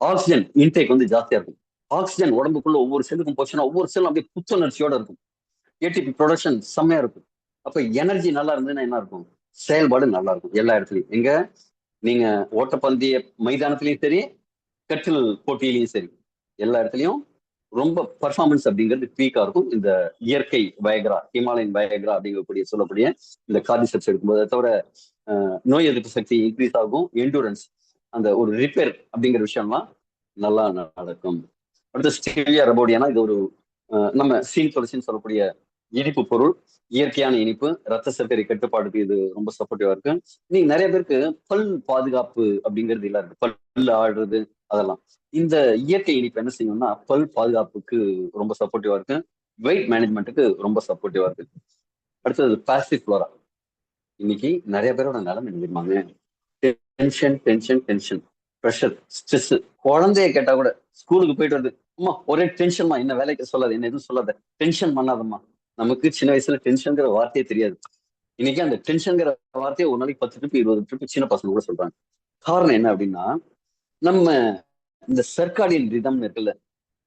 ஆக்சிஜன் இன்டேக் வந்து ஜாஸ்தியா இருக்கும். ஆக்சிஜன் உடம்புக்குள்ள ஒவ்வொரு செல்லுக்கும் போச்சுன்னா ஒவ்வொரு செல்லும் அப்படியே புத்துணர்ச்சியோட இருக்கும். ஏடிபி ப்ரொடக்ஷன் செம்மையா இருக்கும். அப்ப எனர்ஜி நல்லா இருந்ததுன்னா என்ன இருக்கும், செயல்பாடு நல்லா இருக்கும் எல்லா இடத்துலயும். எங்க நீங்க ஓட்டப்பந்தய மைதானத்திலயும் சரி, கட்டில் போட்டியிலையும் சரி, எல்லா இடத்துலயும் ரொம்ப பர்ஃபார்மன்ஸ் அப்படிங்கிறது பீக்கா இருக்கும். இந்த இயற்கை வயக்ரா, ஹிமாலயன் வயக்ரா அப்படிங்கக்கூடிய சொல்லக்கூடிய இந்த கார்டிசெப்ஸ் எடுக்கும்போது. அதை தவிர நோய் எதிர்ப்பு சக்தி இன்க்ரீஸ் ஆகும், எண்டூரன்ஸ் அந்த ஒரு ரிப்பேர் அப்படிங்கிற விஷயம்லாம் நல்லா நடக்கும். அடுத்து ஸ்டீவியா ரபோடியானா இது ஒரு நம்ம சீன் தொடர்ச்சின்னு சொல்லக்கூடிய இனிப்பு பொருள், இயற்கையான இனிப்பு, ரத்த சர்க்கரை கட்டுப்பாடுக்கு இது ரொம்ப சப்போர்ட்டிவா இருக்கு. நீங்க நிறைய பேருக்கு பல் பாதுகாப்பு அப்படிங்கிறது இல்ல இருக்கு, பல் ஆடுறது அதெல்லாம். இந்த இயற்கை இனிப்பு என்ன செய்யும்னா பல் பாதுகாப்புக்கு ரொம்ப சப்போர்ட்டிவா இருக்கு, வெயிட் மேனேஜ்மெண்ட்டுக்கு ரொம்ப சப்போர்ட்டிவா இருக்கு. அடுத்தது பாசிவ் ஃப்ளோரா. இன்னைக்கு நிறைய பேரோட நிலைமை நினைப்பாங்க, tension tension tension, pressure, stress. குழந்தைய கேட்டா கூட ஸ்கூலுக்கு போயிட்டு வருது, அம்மா ஒரே டென்ஷன்மா, என்ன வேலைக்கு சொல்லாது, என்ன எதுவும் சொல்லாத, டென்ஷன் பண்ணாதம்மா. நமக்கு சின்ன வயசுல டென்ஷன்ங்கிற வார்த்தையே தெரியாது. இன்னைக்கு அந்த டென்ஷன்ங்கிற வார்த்தையை ஒரு நாளைக்கு 10 ட்ரிப் 20 ட்ரிப் சின்ன பசங்க கூட சொல்றாங்க. காரணம் என்ன அப்படின்னா நம்ம இந்த சர்க்காடியன் ரிதம் இருக்குல்ல,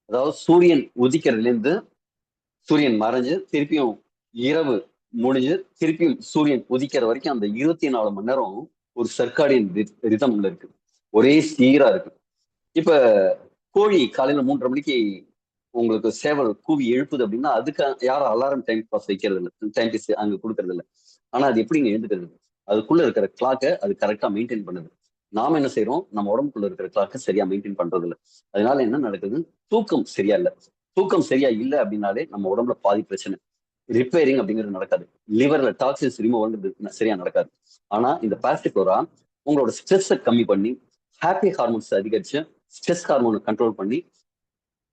அதாவது சூரியன் உதிக்கிறதுல இருந்து சூரியன் மறைஞ்சு திருப்பியும் இரவு முடிஞ்சு திருப்பியும் சூரியன் உதிக்கிற வரைக்கும் அந்த 24 மணி நேரம் ஒரு சர்க்காடியன் ரிதம்ல இருக்கு, ஒரே சீரா இருக்கு. இப்ப கோழி காலையில 3:30 மணிக்கு உங்களுக்கு சேவல் கூவி எழுப்புது அப்படின்னா அதுக்கு யாரும் அலாரம் டைம் பாஸ் வைக்கிறது இல்லை, டைம் பாஸ் அங்க கொடுக்கறது இல்லை. ஆனா அது எப்படிங்க எழுந்துக்கிறது, அதுக்குள்ள இருக்கிற கிளாக்கை அது கரெக்டா மெயின்டைன் பண்ணுது. நாம என்ன செய்யறோம், நம்ம உடம்புக்குள்ள இருக்கிற கிளாக்கை சரியா மெயின்டைன் பண்றது இல்லை. அதனால என்ன நடக்குது, தூக்கம் சரியா இல்லை. தூக்கம் சரியா இல்லை அப்படின்னாலே நம்ம உடம்புல பாதி பிரச்சனை. ரிப்பேரிங் அப்படிங்கிறது நடக்காது, லிவர்ல டாக்ஸின்ஸ் ரிமூவ் சரியா நடக்காது. ஆனா இந்த பாசிட்டிவ்ரா உங்களோட ஸ்ட்ரெஸ்ஸை கம்மி பண்ணி ஹாப்பி ஹார்மோன்ஸ் அதிகரிச்சு ஸ்ட்ரெஸ் ஹார்மோனை கண்ட்ரோல் பண்ணி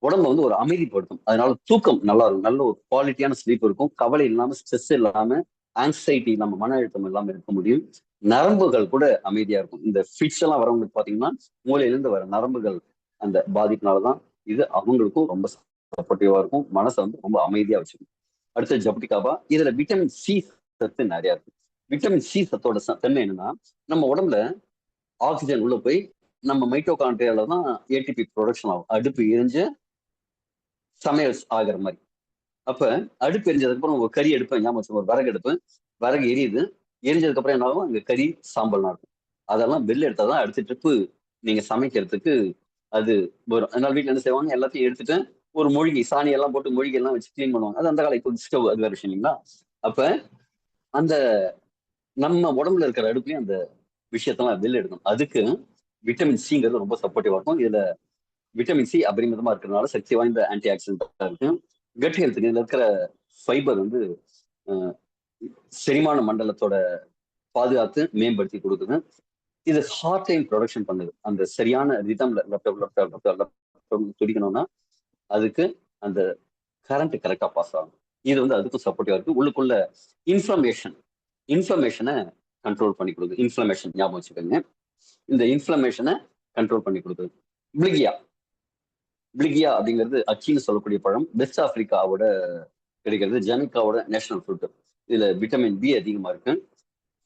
உடம்ப வந்து ஒரு அமைதிப்படுத்தும். அதனால தூக்கம் நல்லா இருக்கும், நல்ல ஒரு குவாலிட்டியான ஸ்லீப் இருக்கும், கவலை இல்லாம ஸ்ட்ரெஸ் இல்லாம ஆங்ஸைட்டி இல்லாம மன அழுத்தம் இல்லாம இருக்க முடியும். நரம்புகள் கூட அமைதியா இருக்கும். இந்த ஃபிட்ஸ் எல்லாம் வரவங்களுக்கு பாத்தீங்கன்னா மூளையிலிருந்து வர நரம்புகள் அந்த பாதிப்புனாலதான் இது அவங்களுக்கும் ரொம்ப சப்போர்ட்டிவா இருக்கும், மனசை வந்து ரொம்ப அமைதியா வச்சுக்கும். அடுத்து ஜபடிகாபா. இதுல விட்டமின் சி சத்து நிறைய இருக்கு. விட்டமின் சி சத்தோட தன்மை என்னன்னா, நம்ம உடம்புல ஆக்சிஜன் உள்ள போய் நம்ம மைட்டோகாண்ட்ரியால தான் ஏடிபி ப்ரொடக்ஷன் ஆகும். அடுப்பு எரிஞ்சு சமையல் ஆகிற மாதிரி. அப்ப அடுப்பு எரிஞ்சதுக்கு அப்புறம் ஒரு கறி எடுப்பேன், ஞாபகம், ஒரு விறகு எடுப்பேன், விறகு எரியுது, எரிஞ்சதுக்கு அப்புறம் என்ன ஆகும், அங்க கறி சாம்பல்லாம் இருக்கும். அதெல்லாம் வெளில எடுத்தாதான் அடுத்த ட்ரிப்பு நீங்க சமைக்கிறதுக்கு அது வரும். அதனால வீட்டுல என்ன செய்வாங்க, எல்லாத்தையும் எடுத்துட்டு ஒரு மூழ்கி சாணி எல்லாம் போட்டு மூழ்கி எல்லாம் வச்சு கிளீன் பண்ணுவாங்க. அது அந்த காலம். இப்போ ஸ்டவ் அது வேற விஷயம் இல்லைங்களா? அப்ப அந்த நம்ம உடம்புல இருக்கிற அடுப்புலயும் அந்த விஷயத்தெல்லாம் வெளில எடுக்கணும். அதுக்கு விட்டமின் சிங்கிறது ரொம்ப சப்போர்ட்டிவா இருக்கும். இதுல விட்டமின் சி அபரிமிதமா இருக்கிறதுனால சக்தி வாய்ந்த ஆன்டி ஆக்சிடென்டா இருக்கு. கட் ஹெல்த்துக்கு இதுல இருக்கிற ஃபைபர் வந்து செரிமான மண்டலத்தோட பாதுகாத்து மேம்படுத்தி கொடுக்குது. இது ஹார்ட்டையும் ப்ரொடக்ஷன் பண்ணுது. அந்த சரியான ரிதம்ல துடிக்கணும்னா அதுக்கு அந்த கரண்ட் கரெக்டா பாஸ் ஆகும். இது வந்து அதுக்கும் சப்போர்ட்டிவா இருக்கு. உள்ளுக்குள்ள இன்ஃப்ளமேஷனை கண்ட்ரோல் பண்ணி கொடுக்குது. இன்ஃப்ளமேஷன் ஞாபகம் வச்சுக்கோங்க. இந்த இன்ஃப்ளமேஷனை கண்ட்ரோல் பண்ணி கொடுக்குது. பிளிகியா அப்படிங்கிறது அச்சின்னு சொல்லக்கூடிய பழம். வெஸ்ட் ஆப்பிரிக்காவோட கிடைக்கிறது. ஜமைக்காவோட நேஷனல் ஃப்ரூட். இதுல விட்டமின் பி அதிகமா இருக்கு,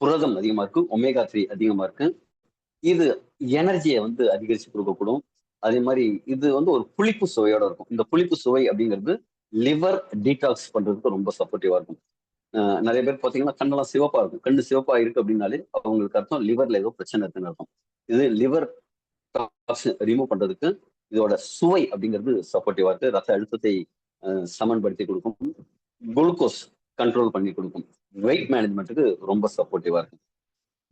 புரதம் அதிகமா இருக்கு, ஒமேகா 3 அதிகமா இருக்கு. இது எனர்ஜியை வந்து அதிகரிச்சு கொடுக்கக்கூடும். அதே மாதிரி இது வந்து ஒரு புளிப்பு சுவையோட இருக்கும். இந்த புளிப்பு சுவை அப்படிங்கிறது லிவர் டீடாக்ஸ் பண்றதுக்கு ரொம்ப சப்போர்ட்டிவா இருக்கும். நிறைய பேர் பார்த்தீங்கன்னா கண்ணெல்லாம் சிவப்பா இருக்கும். கண்ணு சிவப்பா இருக்கு அப்படின்னாலே அவங்களுக்கு அர்த்தம் லிவர்ல ஏதோ பிரச்சனை இருக்குன்னு அர்த்தம். இது லிவர் ரிமூவ் பண்றதுக்கு இதோட சுவை அப்படிங்கிறது சப்போர்ட்டிவா இருக்கு. ரத்த அழுத்தத்தை சமன்படுத்தி கொடுக்கும். குளுக்கோஸ் கண்ட்ரோல் பண்ணி கொடுக்கும். வெயிட் மேனேஜ்மெண்ட்டுக்கு ரொம்ப சப்போர்ட்டிவா இருக்கு.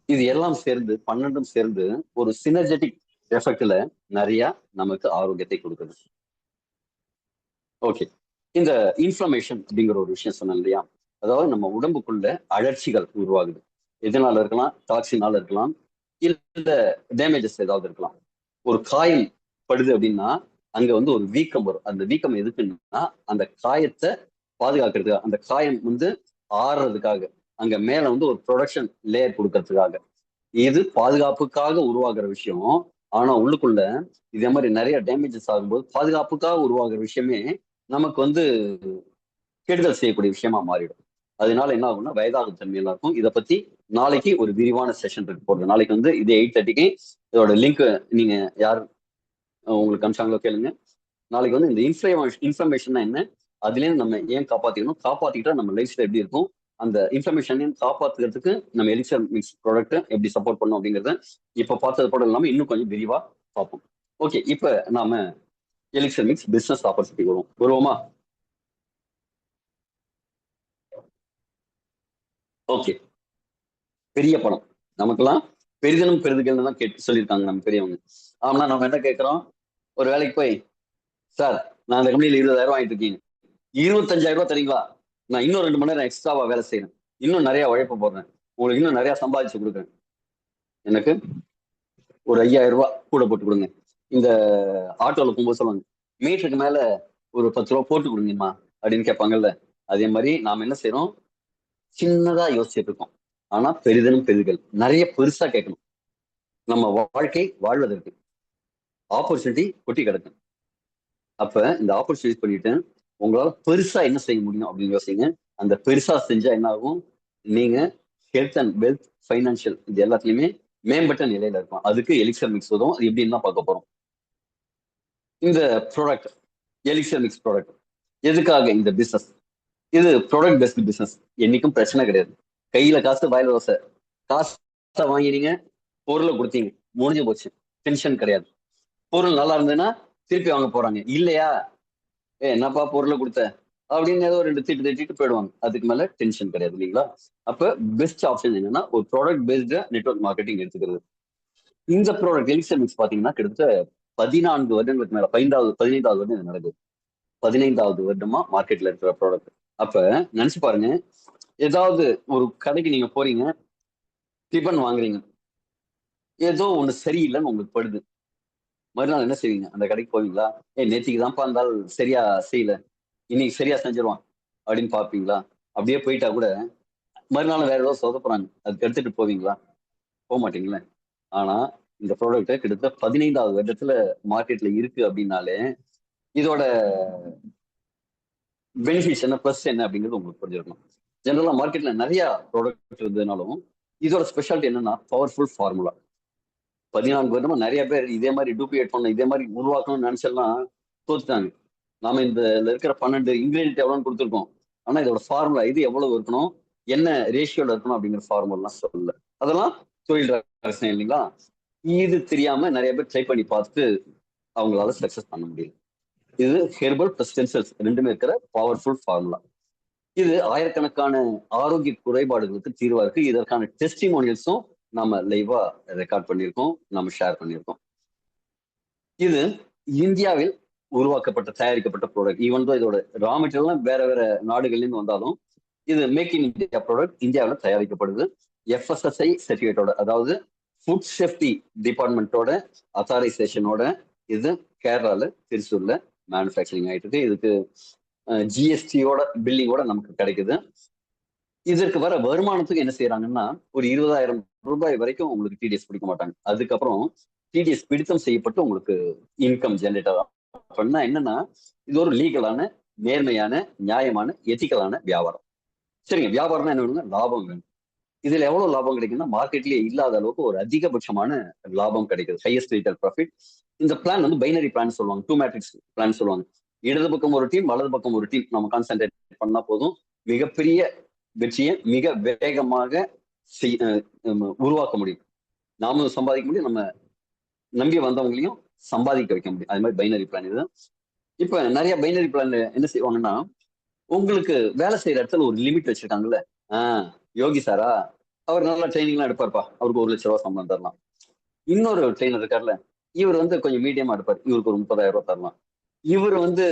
இது எல்லாம் சேர்ந்து 12 சேர்ந்து ஒரு சினர்ஜெட்டிக் எஃபெக்ட்ல நிறைய நமக்கு ஆரோக்கியத்தை கொடுக்குது. ஓகே, இந்த இன்ஃப்ளமேஷன் அப்படிங்கிற ஒரு விஷயம் சொன்னேன் இல்லையா? அதாவது நம்ம உடம்புக்குள்ள அழற்சிகள் உருவாகுது. எதனால இருக்கலாம்? டாக்ஸினால இருக்கலாம், இல்ல டேமேஜஸ் ஏதாவது இருக்கலாம். ஒரு காயம் படுது அப்படின்னா அங்க வந்து ஒரு வீக்கம் வரும். அந்த வீக்கம் எதுக்குன்னா அந்த காயத்தை பாதுகாக்கிறதுக்காக, அந்த காயம் வந்து ஆறுறதுக்காக, அங்க மேல வந்து ஒரு ப்ரொடக்ஷன் லேயர் கொடுக்கறதுக்காக. இது பாதுகாப்புக்காக உருவாகிற விஷயம். ஆனா உள்ளுக்குள்ள இதே மாதிரி நிறைய டேமேஜஸ் ஆகும்போது பாதுகாப்புக்காக உருவாகிற விஷயமே நமக்கு வந்து கெடுதல் செய்யக்கூடிய விஷயமா மாறிடும். அதனால என்ன ஆகும்னா வயதாகும் தன்மையெல்லாம் இருக்கும். இதை பத்தி நாளைக்கு ஒரு விரிவான செஷன் இருக்கு போடுறது. நாளைக்கு வந்து இதே 8:30க்கு இதோட லிங்க் நீங்க யார் உங்களுக்கு அனுப்பிச்சாங்களோ கேளுங்க. நாளைக்கு வந்து இந்த இன்ஃபர்மேஷன் என்ன, அதுலேருந்து நம்ம ஏன் காப்பாத்திக்கணும், காப்பாத்திக்கிட்டா நம்ம லைஃப் ஸ்டைல் எப்படி இருக்கும், அந்த இன்ஃபர்மேஷனையும் காப்பாத்துறதுக்கு நம்ம எலிக்சர் மிக்ஸ் ப்ராடக்ட் எப்படி சப்போர்ட் பண்ணணும் அப்படிங்கிறத இப்ப பார்த்தது போல இல்லாம இன்னும் கொஞ்சம் விரிவா பார்ப்போம். ஓகே, இப்ப நாம எலிக்சர் மிக்ஸ் பிசினஸ் ஆப்பர்ச்சுனிட்டி வருவோமா? ஓகே, பெரிய பணம் நமக்கெல்லாம் பெரிதனும் பெரிதுகள்னு தான் கேட்டு சொல்லியிருக்காங்க நம்ம பெரியவங்க. ஆனா நம்ம என்ன கேட்கிறோம், ஒரு வேலைக்கு போய், சார் நான் அந்த கம்பெனியில 20,000 வாங்கிட்டு இருக்கீங்க, 25,000 தரீங்களா? நான் இன்னும் 2 மணி நேரம் எக்ஸ்ட்ராவா வேலை செய்யறேன், இன்னும் நிறைய உழைப்பு போடுறேன், உங்களுக்கு இன்னும் நிறைய சம்பாதிச்சு கொடுக்குறேன், எனக்கு ஒரு 5,000 கூட போட்டு கொடுங்க. இந்த ஆட்டோல போகும்போது சொல்லுவாங்க, மீட்டருக்கு மேல ஒரு 10 ரூபா போட்டு கொடுங்கம்மா அப்படின்னு கேட்பாங்கல்ல. அதே மாதிரி நாம என்ன செய்யறோம், சின்னதா யோசிச்சுட்டு இருக்கோம். ஆனா பெரிதனும் பெரிதுகள் நிறைய பெருசா கேட்கணும். நம்ம வாழ்க்கை வாழ்வதற்கு ஆப்பர்ச்சுனிட்டி கொட்டி கிடக்கும். அப்ப இந்த ஆப்பர்ச்சுனிட்டி பண்ணிட்டு உங்களால பெருசா என்ன செய்ய முடியும் அப்படின்னு யோசிங்க. அந்த பெருசா செஞ்சா என்ன ஆகும், நீங்க ஹெல்த் அண்ட் வெல்த், ஃபைனான்சியல், இது எல்லாத்துலயுமே மேம்பட்ட நிலையில இருக்கும். அதுக்கு எலிக்சர் மிக்ஸ் உதவும். அது எப்படின்னு தான் பார்க்க போறோம். இந்த ப்ராடக்ட் எலிக்சர் மிக்ஸ் ப்ராடக்ட் எதுக்காக இந்த பிசினஸ்? இது ப்ராடக்ட் பெஸ்ட் பிசினஸ். என்னைக்கும் பிரச்சனை கிடையாது. கையில காசு வாயில தோசை. காசை வாங்கினீங்க, பொருளை கொடுத்தீங்க, முடிஞ்சு போச்சு. டென்ஷன் கிடையாது. பொருள் நல்லா இருந்ததுன்னா திருப்பி வாங்க போறாங்க. இல்லையா, என்னப்பா பொருளை கொடுத்த அப்படின்னு ஏதோ 2 திட்டு திட்டிட்டு போயிடுவாங்க. அதுக்கு மேல டென்ஷன் கிடையாது இல்லைங்களா? அப்ப பெஸ்ட் ஆப்ஷன் என்னன்னா ஒரு ப்ராடக்ட் பேஸ்டு நெட்வொர்க் மார்க்கெட்டிங் எடுத்துக்கிறது. இந்த ப்ராடக்ட் எலிக்சர் மிக்ஸ் பாத்தீங்கன்னா கிட்டத்தட்ட 14 வருடங்களுக்கு மேல, 15வது வருடம் இது நடக்குது. 15வது வருடமா மார்க்கெட்ல இருக்கிற ப்ராடக்ட். அப்ப நினைச்சு பாருங்க, ஏதாவது ஒரு கடைக்கு நீங்க போறீங்க, டிபன் வாங்குறீங்க, ஏதோ ஒண்ணு சரியில்லைன்னு உங்களுக்கு படுது. மறுநாள் என்ன செய்வீங்க, அந்த கடைக்கு போவீங்களா? நேத்திக்கு தான்ப்பா இருந்தால் சரியா செய்யல, இன்னைக்கு சரியா செஞ்சிருவான் அப்படின்னு பாப்பீங்களா? அப்படியே போயிட்டா கூட மறுநாள் வேற ஏதோ சொதப்புறாங்க, அதுக்கு எடுத்துட்டு போவீங்களா? போக மாட்டீங்களா? ஆனா இந்த ப்ராடக்ட் கிட்டத்தட்ட 15வது வருடத்துல மார்க்கெட்ல இருக்கு அப்படின்னாலே இதோட பெனிஃபிட்ஸ் என்ன, ப்ளஸ் என்ன அப்படிங்கிறது உங்களுக்கு புரிஞ்சிருக்கணும். ஜென்ரலா மார்க்கெட்ல நிறைய ப்ராடக்ட் இருந்ததுனாலும் இதோட ஸ்பெஷாலிட்டி என்னன்னா பவர்ஃபுல் ஃபார்முலா. 14 வருடமா நிறைய பேர் இதே மாதிரி டூப்ளிகேட் பண்ண, இதே மாதிரி உருவாக்கணும்னு நினைச்செல்லாம் தோத்துட்டாங்க. நாம இந்த இருக்கிற 12 இன்கிரீடியன்ட் எவ்வளோன்னு கொடுத்துருக்கோம். ஆனா இதோட ஃபார்முலா இது எவ்வளவு இருக்கணும், என்ன ரேஷியோல இருக்கணும் அப்படிங்கிற ஃபார்முலாம் சொல்லல. அதெல்லாம் தொழில் ரகசியம் இல்லைங்களா? இது தெரியாம நிறைய பேர் ட்ரை பண்ணி பார்த்துட்டு அவங்களால சக்சஸ் பண்ண முடியல. இது ஹெர்பல் பிளஸ் ஸ்டெம் ரெண்டுமே இருக்கிற பவர்ஃபுல் ஃபார்முலா. இது ஆயிரக்கணக்கான ஆரோக்கிய குறைபாடுகளுக்கு தீர்வா இருக்கு. இதற்கான டெஸ்டிமோனியல்ஸும் நம்ம லைவா ரெக்கார்ட் பண்ணியிருக்கோம், நம்ம ஷேர் பண்ணியிருக்கோம். இது இந்தியாவில் உருவாக்கப்பட்ட தயாரிக்கப்பட்ட ப்ராடக்ட். ஈவன் தான் இதோட ரா மெட்டீரியல்லாம் வேற வேற நாடுகள்ல இருந்து வந்தாலும் இது மேக் இன் இந்தியா ப்ராடக்ட், இந்தியாவில் தயாரிக்கப்படுது. எஃப்எஸ்எஸ்ஐ சர்டிஃபிகேட்டோட, அதாவது ஃபுட் சேஃப்டி டிபார்ட்மெண்ட்டோட அத்தாரைசேஷனோட இது கேரளால திருச்சூர்ல மேனுஃபேக்சரிங் ஆயிட்டு இருக்கு. இதுக்கு ஜிஎஸ்டியோட பில்லிங்கோட நமக்கு கிடைக்குது. இதற்கு வர வருமானத்துக்கு என்ன செய்யறாங்கன்னா ஒரு 20,000 ரூபாய் வரைக்கும் உங்களுக்கு டிடிஎஸ் பிடிக்க மாட்டாங்க. அதுக்கப்புறம் டிடிஎஸ் பிடித்தம் செய்யப்பட்டு உங்களுக்கு இன்கம் ஜென்ரேட் ஆகும். அப்படின்னா என்னன்னா இது ஒரு லீகலான, நேர்மையான, நியாயமான, எத்திக்கலான வியாபாரம். சரிங்க, வியாபாரம்னா என்ன வேணுங்க? லாபம் வேணும். இதுல எவ்வளவு லாபம் கிடைக்குன்னா மார்க்கெட்லயே இல்லாத அளவுக்கு ஒரு அதிகபட்சமான லாபம் கிடைக்குது, ஹையஸ்ட் ரேட் ப்ராஃபிட். இந்த பிளான் வந்து பைனரி பிளான் சொல்லுவாங்க, 2 மேட்ரிக்ஸ் பிளான் சொல்லுவாங்க. இடது பக்கம் ஒரு டீம், வலது பக்கம் ஒரு டீம் நம்ம கான்சென்ட்ரேட் பண்ணா போதும், மிகப்பெரிய வெற்றியை மிக வேகமாக உருவாக்க முடியும். நாமும் சம்பாதிக்க முடியும், நம்ம நம்பி வந்தவங்களையும் சம்பாதிக்க வைக்க முடியும். அது மாதிரி பைனரி பிளான் இது. இப்ப நிறைய பைனரி பிளான் என்ன செய்வாங்கன்னா உங்களுக்கு வேலை செய்யற இடத்துல ஒரு லிமிட் வச்சிருக்காங்கல்ல. யோகி சாரா, அவர் நல்லா ட்ரைனிங் எல்லாம் எடுப்பார்ப்பா, அவருக்கு 1,00,000 ரூபாய் சம்பளம் தரலாம். இன்னொரு ட்ரெயினர் இருக்காருல்ல, இவர் வந்து கொஞ்சம் மீடியமா எடுப்பார், இவருக்கு ஒரு 30,000 ரூபாய் தரலாம். இவர் வந்து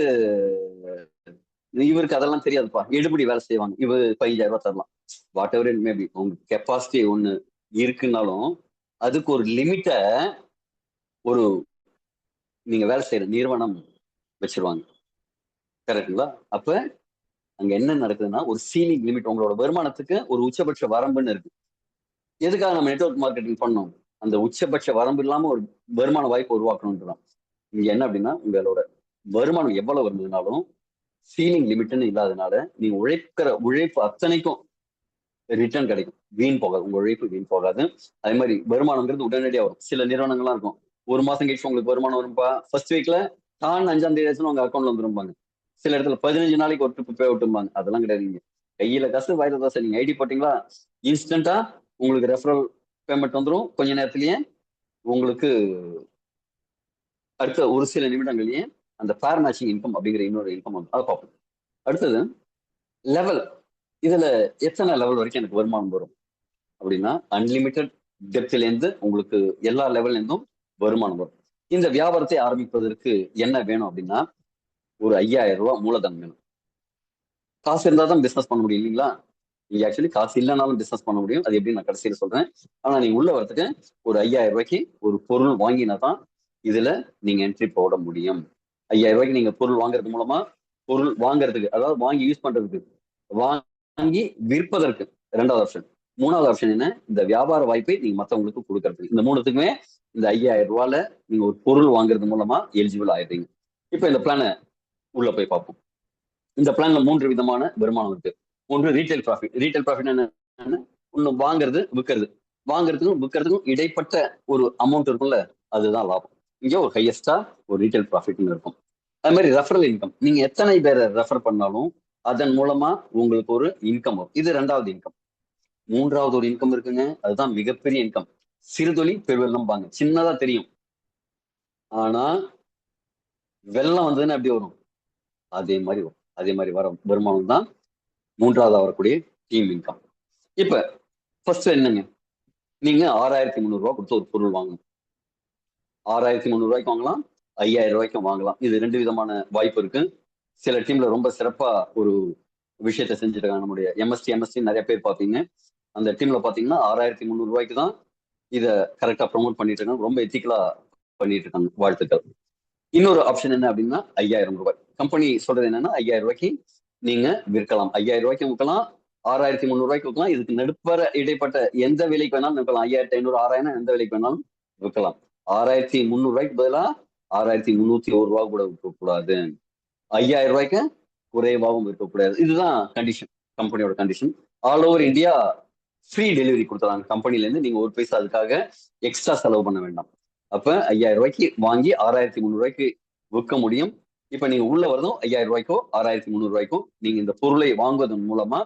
இவருக்கு அதெல்லாம் தெரியாதுப்பா, எடுபடி வேலை செய்வாங்க, இவர் 15,000 ரூபாய் தரலாம். வாட் எவர் இட் மேபி, உங்க கெப்பாசிட்டி ஒண்ணு இருக்குன்னாலும் அதுக்கு ஒரு லிமிட்டை ஒரு நீங்க வேலை செய்யற நிறுவனம் வச்சிருவாங்க. கரெக்டுங்களா? அப்ப அங்க என்ன நடக்குதுன்னா ஒரு சீலிங் லிமிட், உங்களோட வருமானத்துக்கு ஒரு உச்சபட்ச வரம்புன்னு இருக்கு. எதுக்காக நம்ம நெட்வொர்க் மார்க்கெட்டிங் பண்ணோம்? அந்த உச்சபட்ச வரம்பு இல்லாம ஒரு வருமான வாய்ப்பு உருவாக்கணும்ன்றதான். இங்க என்ன அப்படின்னா உங்களோட வருமானம் எவ்வளவு இருந்ததுனாலும் சீலிங் லிமிட்னு இல்லாதனால நீங்க உழைக்கிற உழைப்பு அத்தனைக்கும் ரிட்டர்ன் கிடைக்கும், வீண் போகாது, உங்க உழைப்பு வீண் போகாது. அதே மாதிரி வருமானம்ங்கிறது உடனடியாக வரும். சில நிறுவனங்கள்லாம் இருக்கும், ஒரு மாசம் கழிச்சு உங்களுக்கு வருமானம் வரும்பா, ஃபர்ஸ்ட் வீக்ல தான் 5ஆம் தேதி உங்க அக்கௌண்ட்ல வந்துருப்பாங்க. சில இடத்துல 15 நாளைக்கு ஒரு ட்ரிப் பே விட்டுருப்பாங்க. அதெல்லாம் கிடையாது. கையில காசு வாயில காசு, நீங்க ஐடி போட்டீங்களா இன்ஸ்டன்டா உங்களுக்கு ரெஃபரல் பேமெண்ட் வந்துடும். கொஞ்ச நேரத்திலேயே உங்களுக்கு அடுத்த ஒரு சில நிமிடங்கள்லயே அந்த பேர் மேட்சிங் இன்கம் அப்படிங்கிற இன்னொரு இன்கம் வந்து அதை பார்ப்போம். அடுத்தது லெவல். இதுல எத்தனை லெவல் வரைக்கும் எனக்கு வருமானம் வரும் அப்படின்னா அன்லிமிட்டெட் டெப்த்ல இருந்து உங்களுக்கு எல்லா லெவல்ல இருந்தும் வருமானம் வரும். இந்த வியாபாரத்தை ஆரம்பிப்பதற்கு என்ன வேணும் அப்படின்னா ஒரு 5,000 ரூபாய் மூலதனம் வேணும். காசு இருந்தா தான் பிசினஸ் பண்ண முடியும் இல்லைங்களா? நீங்க ஆக்சுவலி காசு இல்லைனாலும் பிசினஸ் பண்ண முடியும், அது எப்படி நான் கடைசியில சொல்றேன். ஆனா நீங்க உள்ள வரதுக்கு ஒரு 5,000 ரூபாய்க்கு ஒரு பொருள் வாங்கினா தான் இதுல நீங்க என்ட்ரி போட முடியும். 5,000 ரூபாய்க்கு நீங்க பொருள் வாங்குறது மூலமா, பொருள் வாங்குறதுக்கு அதாவது வாங்கி யூஸ் பண்றதுக்கு, வாங்கி விற்பதற்கு ரெண்டாவது ஆப்ஷன். மூணாவது ஆப்ஷன் என்ன, இந்த வியாபார வாய்ப்பை நீங்க மத்தவங்களுக்கு கொடுக்கறதுக்கு. இந்த மூணுத்துக்குமே இந்த 5,000 ரூபாயில நீங்க ஒரு பொருள் வாங்குறது மூலமா எலிஜிபிள் ஆயிடுறீங்க. இப்ப இந்த பிளான உள்ள போய் பார்ப்போம். இந்த பிளான்ல 3 விதமான வருமானம் இருக்கு. ஒன்று ரீட்டைல் ப்ராஃபிட். ரீட்டைல் ப்ராஃபிட் என்ன, ஒண்ணு வாங்குறது விற்கிறது. வாங்குறதுக்கும் விற்கிறதுக்கும் இடைப்பட்ட ஒரு அமௌண்ட் இருக்கும்ல, அதுதான் லாபம். இங்க ஒரு ஹையஸ்டா ஒரு ரீட்டைல் ப்ராஃபிட் இருக்கும். அது மாதிரி ரெஃபரல் இன்கம், நீங்க எத்தனை பேரை ரெஃபர் பண்ணாலும் அதன் மூலமா உங்களுக்கு ஒரு இன்கம் வரும். இது ரெண்டாவது இன்கம். மூன்றாவது ஒரு இன்கம் இருக்குங்க, அதுதான் மிகப்பெரிய இன்கம். சிறுதொழில் பெருவெள்ளம் பாங்க, சின்னதா தெரியும், ஆனா வெள்ளம் வந்ததுன்னு எப்படி வரும் அதே மாதிரி வரும். அதே மாதிரி வர வருமானம் தான் மூன்றாவது வரக்கூடிய டீம் இன்கம். இப்ப ஃபர்ஸ்ட் என்னங்க, நீங்க 6,300 ரூபாய் கொடுத்து ஒரு பொருள் வாங்கணும். 6,300 ரூபாய்க்கு வாங்கலாம், 5,000 ரூபாய்க்கும் வாங்கலாம். இது 2 விதமான வாய்ப்பு இருக்கு. சில டீம்ல ரொம்ப சிறப்பா ஒரு விஷயத்த செஞ்சுட்டு இருக்காங்க. நம்முடைய எம்எஸ்டி நிறைய பேர் பாத்தீங்க, அந்த டீம்ல பாத்தீங்கன்னா 6,300 ரூபாய்க்கு தான் இத கரெக்டா ப்ரொமோட் பண்ணிட்டு இருக்காங்க, ரொம்ப எத்திக்கலா பண்ணிட்டு இருக்காங்க. வாழ்த்துக்கள். இன்னொரு ஆப்ஷன் என்ன அப்படின்னா 5,000 ரூபாய். கம்பெனி சொல்றது என்னன்னா 5,000 ரூபாய்க்கு நீங்க விற்கலாம். 5,000 ரூபாய்க்கு விற்கலாம், 6,300 ரூபாய்க்கு விற்கலாம். இதுக்கு நடுப்பற இடைப்பட்ட எந்த விலைக்கு வேணாலும் விற்கலாம். 5,500, 6,000 எந்த விலைக்கு வேணாலும் விற்கலாம். 6,300 ரூபாய்க்கு பதிலா 6,301 ரூபாய் கூட விற்க கூடாது. 5,000 ரூபாய்க்கு குறைவாகவும் இருக்கக்கூடாது. இதுதான் கண்டிஷன், கம்பெனியோட condition. All over India free delivery கொடுத்துறாங்க கம்பெனில இருந்து. நீங்க ஒரு பைசா அதுக்காக எக்ஸ்ட்ரா செலவு பண்ண வேண்டாம். அப்ப 5000 ரூபாய்க்கு வாங்கி 6300 ரூபாய்க்கு விற்க முடியும். இப்ப நீங்க உள்ள வரதும் 5000 ரூபாய்க்கோ 6300 ரூபாய்க்கோ நீங்க இந்த பொருளை வாங்குவதன் மூலமா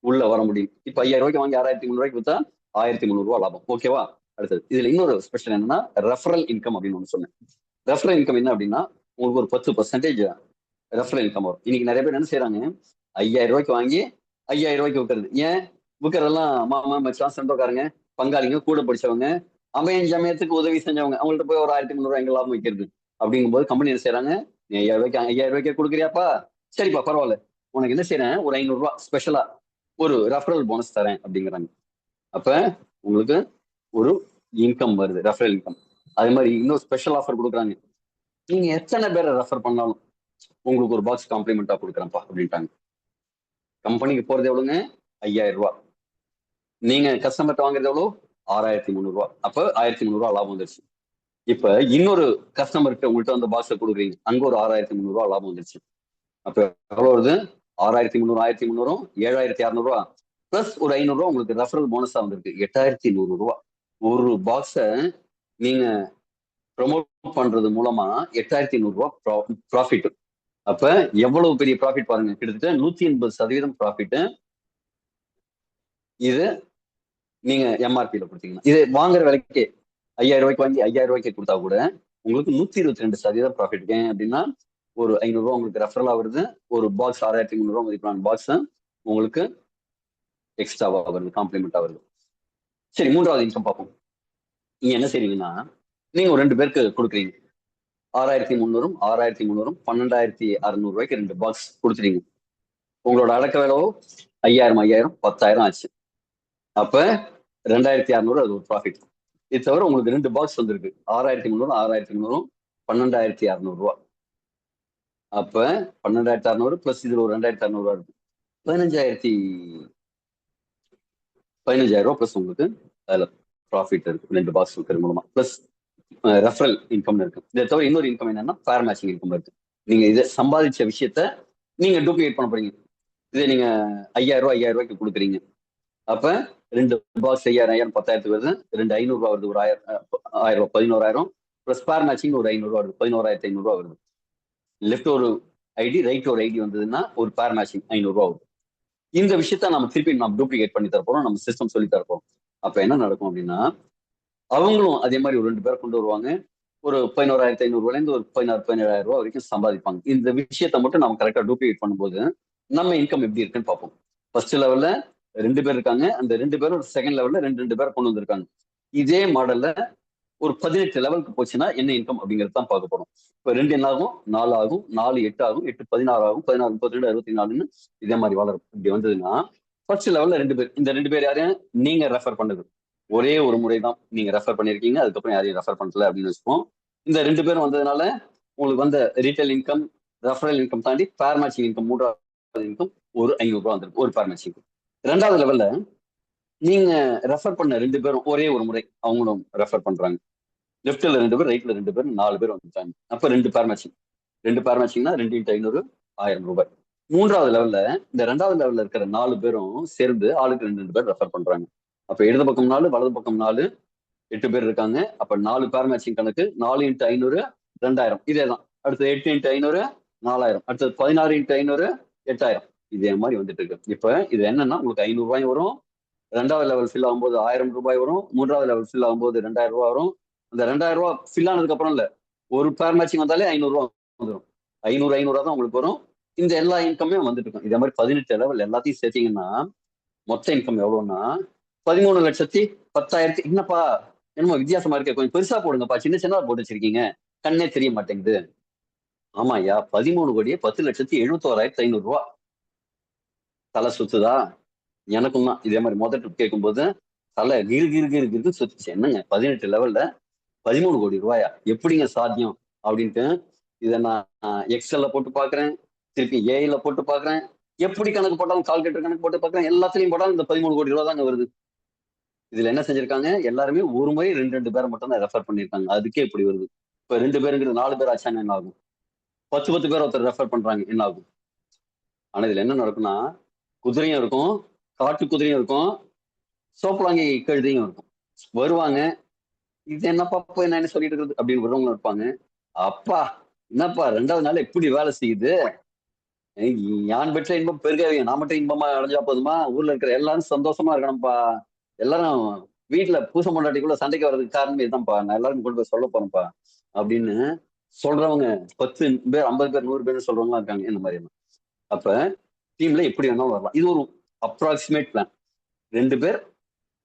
உள்ள வர முடியும். இப்ப 5000 ரூபாய்க்கு வாங்கி 6300 ரூபாய்க்கு வித்தா 1300 ரூபாய் லாபம். ஓகேவா? அடுத்தது இதுல இன்னொரு ஸ்பெஷல் என்னன்னா ரெஃபரல் இன்கம் அப்படின்னு ஒண்ணு சொன்னேன். ரெஃபரல் இன்கம் என்ன அப்படின்னா உங்களுக்கு ஒரு 10% ரெஃபரல் இன்கம் வரும். இன்னைக்கு நிறைய பேர் என்ன செய்யறாங்க, 5000 ரூபாய்க்கு வாங்கி 5000 ரூபாய்க்கு விற்கிறது. ஏன் விற்கிறதெல்லாம் மாமா மச்சான் சொந்தக்காரங்க பங்காளிங்க கூட படிச்சவங்க அமையன் சமயத்துக்கு உதவி செஞ்சவங்க அவங்கள்ட்ட போய் ஒரு 1300 ரூபாய் எங்க லாபம் வைக்கிறது. அப்படிங்கும்போது கம்பெனி என்ன செய்யறாங்க, நீ 5000 ரூபாய்க்கு கொடுக்குறியாப்பா, சரிப்பா பரவாயில்ல, உனக்கு என்ன செய்யறேன் ஒரு 500 ரூபாய் ஸ்பெஷலா ஒரு ரெஃபரல் போனஸ் தரேன் அப்படிங்கிறாங்க. அப்ப உங்களுக்கு ஒரு இன்கம் வருது, ரெஃபரல் இன்கம். அதே மாதிரி இன்னொரு ஸ்பெஷல் ஆஃபர் கொடுக்குறாங்க. நீங்க எத்தனை பேரை ரெஃபர் பண்ணாலும் உங்களுக்கு ஒரு பாக்ஸ் காம்ப்ளிமெண்டா கொடுக்குறேன்ப்பா அப்படின்ட்டாங்க. கம்பெனிக்கு போறது எவ்வளவுங்க, 5000 ரூபாய். நீங்க கஸ்டமர்ட்ட வாங்குறது எவ்வளவு, 6300 ரூபாய். அப்ப 1300 ரூபாய் லாபம் வந்துருச்சு. இப்ப இன்னொரு கஸ்டமர்கிட்ட உங்கள்கிட்ட வந்து பாக்ஸை கொடுக்குறீங்க, அங்க ஒரு 6300 ரூபாய் லாபம் வந்துருச்சு. அப்ப எவ்வளவு வருது, 6300 1300 7600 ரூபாய் பிளஸ் ஒரு 500 ரூபாய் உங்களுக்கு ரெஃபரல் போனஸா வந்திருக்கு, 8100 ரூபாய். ஒரு பாக்ஸை நீங்க ப்ரொமோட் பண்றது மூலமா 8500 ரூபாய் ப்ராஃபிட். அப்ப எவ்வளவு பெரிய ப்ராஃபிட் பாருங்க, கிட்டத்தட்ட 180% ப்ராஃபிட். இது நீங்க எம்ஆர்பியில கொடுத்தீங்கன்னா, இது வாங்குற விலைக்கு 5000 ரூபாய்க்கு வாங்கி 5000 ரூபாய்க்கு கொடுத்தா கூட உங்களுக்கு 122% ப்ராஃபிட். ஏன் அப்படின்னா ஒரு 500 ரூபாய் உங்களுக்கு ரெஃபரலா வருது, ஒரு பாக்ஸ் 6300 ரூபாய் மதிப்பான பாக்ஸ் உங்களுக்கு எக்ஸ்ட்ராவா வருது, காம்ப்ளிமெண்டா வருது. சரி, மூன்றாவது இன்கம் பார்ப்போம். நீங்க என்ன செய்றீங்கன்னா, நீங்க ஒரு 2 பேருக்கு கொடுக்குறீங்க, 6300 6300 12600 ரூபாய்க்கு 2 பாக்ஸ் கொடுத்துறீங்க. உங்களோட அடக்க விலைவோ 5000 10,000 ஆச்சு. அப்ப 2600 அது ஒரு ப்ராஃபிட். இது தவிர உங்களுக்கு 2 பாக்ஸ் வந்திருக்கு, 6300 6300 12600 ரூபாய். அப்ப 12600 பிளஸ் இதுல ஒரு 2600 ரூபாய் இருக்கு, 15000 ரூபாய் பிளஸ் உங்களுக்கு அதுல ப்ராஃபிட் இருக்கு 2 பாக்ஸ் இருக்கிறது மூலமா. பிளஸ் ரெஃபரல் இன்கம் இருக்கு. இதை தவிர இன்னொரு இன்கம் என்னன்னா ஃபேர் மேட்சிங் இன்கம் இருக்கு. நீங்க இதை சம்பாதிச்ச விஷயத்த நீங்க டூப்ளிகேட் பண்ண போறீங்க. இதை நீங்க 5000 ரூபாய்க்கு கொடுக்குறீங்க. அப்ப 2 பாக்ஸ் 5000 10,000 வருது, 2 500 ரூபாய் வருது, ஒரு 1000 ரூபாய் 11,000 பிளஸ் ஃபேர் மேட்சிங் ஒரு 500 ரூபாய் வருது, 11,500 வருது. லெஃப்ட் ஒரு ஐடி ரைட் ஒரு ஐடி வந்ததுன்னா ஒரு பேர் மேட்சிங் 500 ரூபாய் வரும். இந்த விஷயத்த நம்ம திருப்பி நம்ம டூப்ளிகேட் பண்ணி தரப்போம், நம்ம சிஸ்டம் சொல்லி தரப்போம். அப்ப என்ன நடக்கும் அப்படின்னா அவங்களும் அதே மாதிரி ஒரு 2 பேரை கொண்டு வருவாங்க, ஒரு 11,500 ரூபாயிலிருந்து ஒரு 17,000 ரூபாய் வரைக்கும் சம்பாதிப்பாங்க. இந்த விஷயத்த மட்டும் நம்ம கரெக்டா டூப்ளிகேட் பண்ணும்போது நம்ம இன்கம் எப்படி இருக்குன்னு பார்ப்போம். ஃபர்ஸ்ட் லெவல்ல 2 பேர் இருக்காங்க, அந்த 2 பேரும் செகண்ட் லெவல்ல 2 பேர் கொண்டு வந்திருக்காங்க. இதே மாடல்ல ஒரு 18 லெவலுக்கு போச்சுன்னா என்ன இன்கம் அப்படிங்கிறது தான் பார்க்க போறோம். இப்ப 2 என்ன ஆகும், 4 ஆகும், 4 8 ஆகும், 8 16 ஆகும், 16 32 64ன்னு இதே மாதிரி வளரும். இப்படி வந்ததுன்னா ஃபர்ஸ்ட் லெவல்ல 2 பேர், இந்த 2 பேர் யாரையும் நீங்க ரெஃபர் பண்ணது ஒரே ஒரு முறை தான் நீங்க ரெஃபர் பண்ணிருக்கீங்க, அதுக்கப்புறம் யாரையும் ரெஃபர் பண்ணல அப்படின்னு வச்சுப்போம். இந்த 2 பேரும் வந்ததுனால உங்களுக்கு வந்த ரீட்டைல் இன்கம் ரெஃபரல் இன்கம் தாண்டி பேர் மேட்சிங் இன்கம், மூன்றாவது இன்கம் ஒரு 500 ரூபாய் வந்திருக்கு ஒரு பேர் மேட்சிங். 2வது லெவல்ல நீங்க ரெஃபர் பண்ண 2 பேரும் ஒரே ஒரு முறை அவங்களும் ரெஃபர் பண்றாங்க. லெஃப்ட்ல 2 பேர், ரைட்ல 2 பேர், 4 பேர் வந்துட்டாங்க. அப்ப 2 பேர் மேட்சிங், 2 பேர் மேட்சிங்னா 2 × 500 1000 ரூபாய். 3வது லெவல்ல இந்த 2வது லெவல்ல இருக்கிற 4 பேரும் சேர்ந்து ஆளுக்கு 2 பேர் ரெஃபர் பண்றாங்க. அப்ப இடது பக்கம் 4 வலது பக்கம் 4 8 பேர் இருக்காங்க. அப்ப 4 பேர் மேட்சிங் கணக்கு, 4 × 500 2000 இதேதான். அடுத்து 8 × 500 4000, அடுத்தது 16 × 500 8000. இதே மாதிரி வந்துட்டு இருக்கு. இப்ப இது என்னன்னா உங்களுக்கு 500 ரூபாய் வரும், 2வது லெவல் ஃபில் ஆகும்போது 1000 ரூபாய் வரும், 3வது லெவல் ஃபில் ஆகும்போது 2000 ரூபாய் வரும். அந்த 2000 ரூபாய் ஃபில் ஆனதுக்கு அப்புறம் இல்ல, ஒரு பேர் மேட்சிங் வந்தாலே 500 ரூபாய் வந்துடும். 500 தான் உங்களுக்கு வரும். இந்த எல்லா இன்கமே வந்துட்டு இருக்கும். இதே மாதிரி 18 லெவல் எல்லாத்தையும் சேர்த்தீங்கன்னா மொத்த இன்கம் எவ்வளவுன்னா 13,10,000. என்னப்பா என்னமோ வித்தியாசமா இருக்கு, கொஞ்சம் பெருசா போடுங்கப்பா, சின்ன சின்னதா போட்டு வச்சிருக்கீங்க, கண்ணே தெரிய மாட்டேங்குது. ஆமா ஐயா, 13,10,71,500 ரூபாய். தலை சுத்துதா? எனக்கும் தான் இதே மாதிரி முதல் ட்ரிப் கேட்கும்போது தலை கிரு கிரு கிரு கிருக்கு சுத்துச்சு. என்னங்க 18 லெவல்ல 13 கோடி ரூபாயா, எப்படிங்க சாத்தியம் அப்படின்ட்டு இதை நான் எக்ஸல்ல போட்டு பாக்குறேன், திருப்பி ஏஐல போட்டு பாக்குறேன், எப்படி கணக்கு போட்டாலும் கால்குலேட்டர் கணக்கு போட்டு பாக்குறேன், எல்லாத்துலயும் போட்டாலும் இந்த 13 கோடி ரூபாய் தாங்க வருது. இதுல என்ன செஞ்சிருக்காங்க, எல்லாருமே ஒரு முறை 2 பேரை மட்டும் தான் ரெஃபர் பண்ணிருக்காங்க, அதுக்கே இப்படி வருது. இப்ப 2 பேருங்கிறது 4 பேர் ஆச்சான்னு என்ன ஆகும், 10 பேர் ஒருத்தர் ரெஃபர் பண்றாங்க, என்ன ஆகும்? ஆனா இதுல என்ன நடக்கும்னா, குதிரையும் இருக்கும், காட்டு குதிரையும் இருக்கும், சோப்பலாங்கி கழுதையும் இருக்கும். வருவாங்க, இது என்னப்பா போய் என்ன சொல்லிட்டு இருக்குது அப்படின்னு விடுறவங்க இருப்பாங்க. அப்பா, என்னப்பா 2வது நாள் எப்படி வேலை செய்யுது? யான் பெற்ற இன்பம் பெருகவே நான் மட்டும் இன்பமா அடைஞ்சா போதுமா? ஊர்ல இருக்கிற எல்லாரும் சந்தோஷமா இருக்கணும்ப்பா. எல்லாரும் வீட்டுல பூச பொண்டாட்டிக்குள்ள சண்டைக்கு வர்றதுக்கு காரணமே இதுதான்ப்பா. நான் எல்லாரும் கொண்டு போய் சொல்ல போறேன்ப்பா அப்படின்னு சொல்றவங்க 10 பேர், 50 பேர், 100 பேர் சொல்றவங்க இருக்காங்க இந்த மாதிரி எல்லாம். அப்ப டீம்ல எப்படி வேணாலும் வரலாம். இது ஒரு அப்ராக்சிமேட் பிளான். 2 பேர்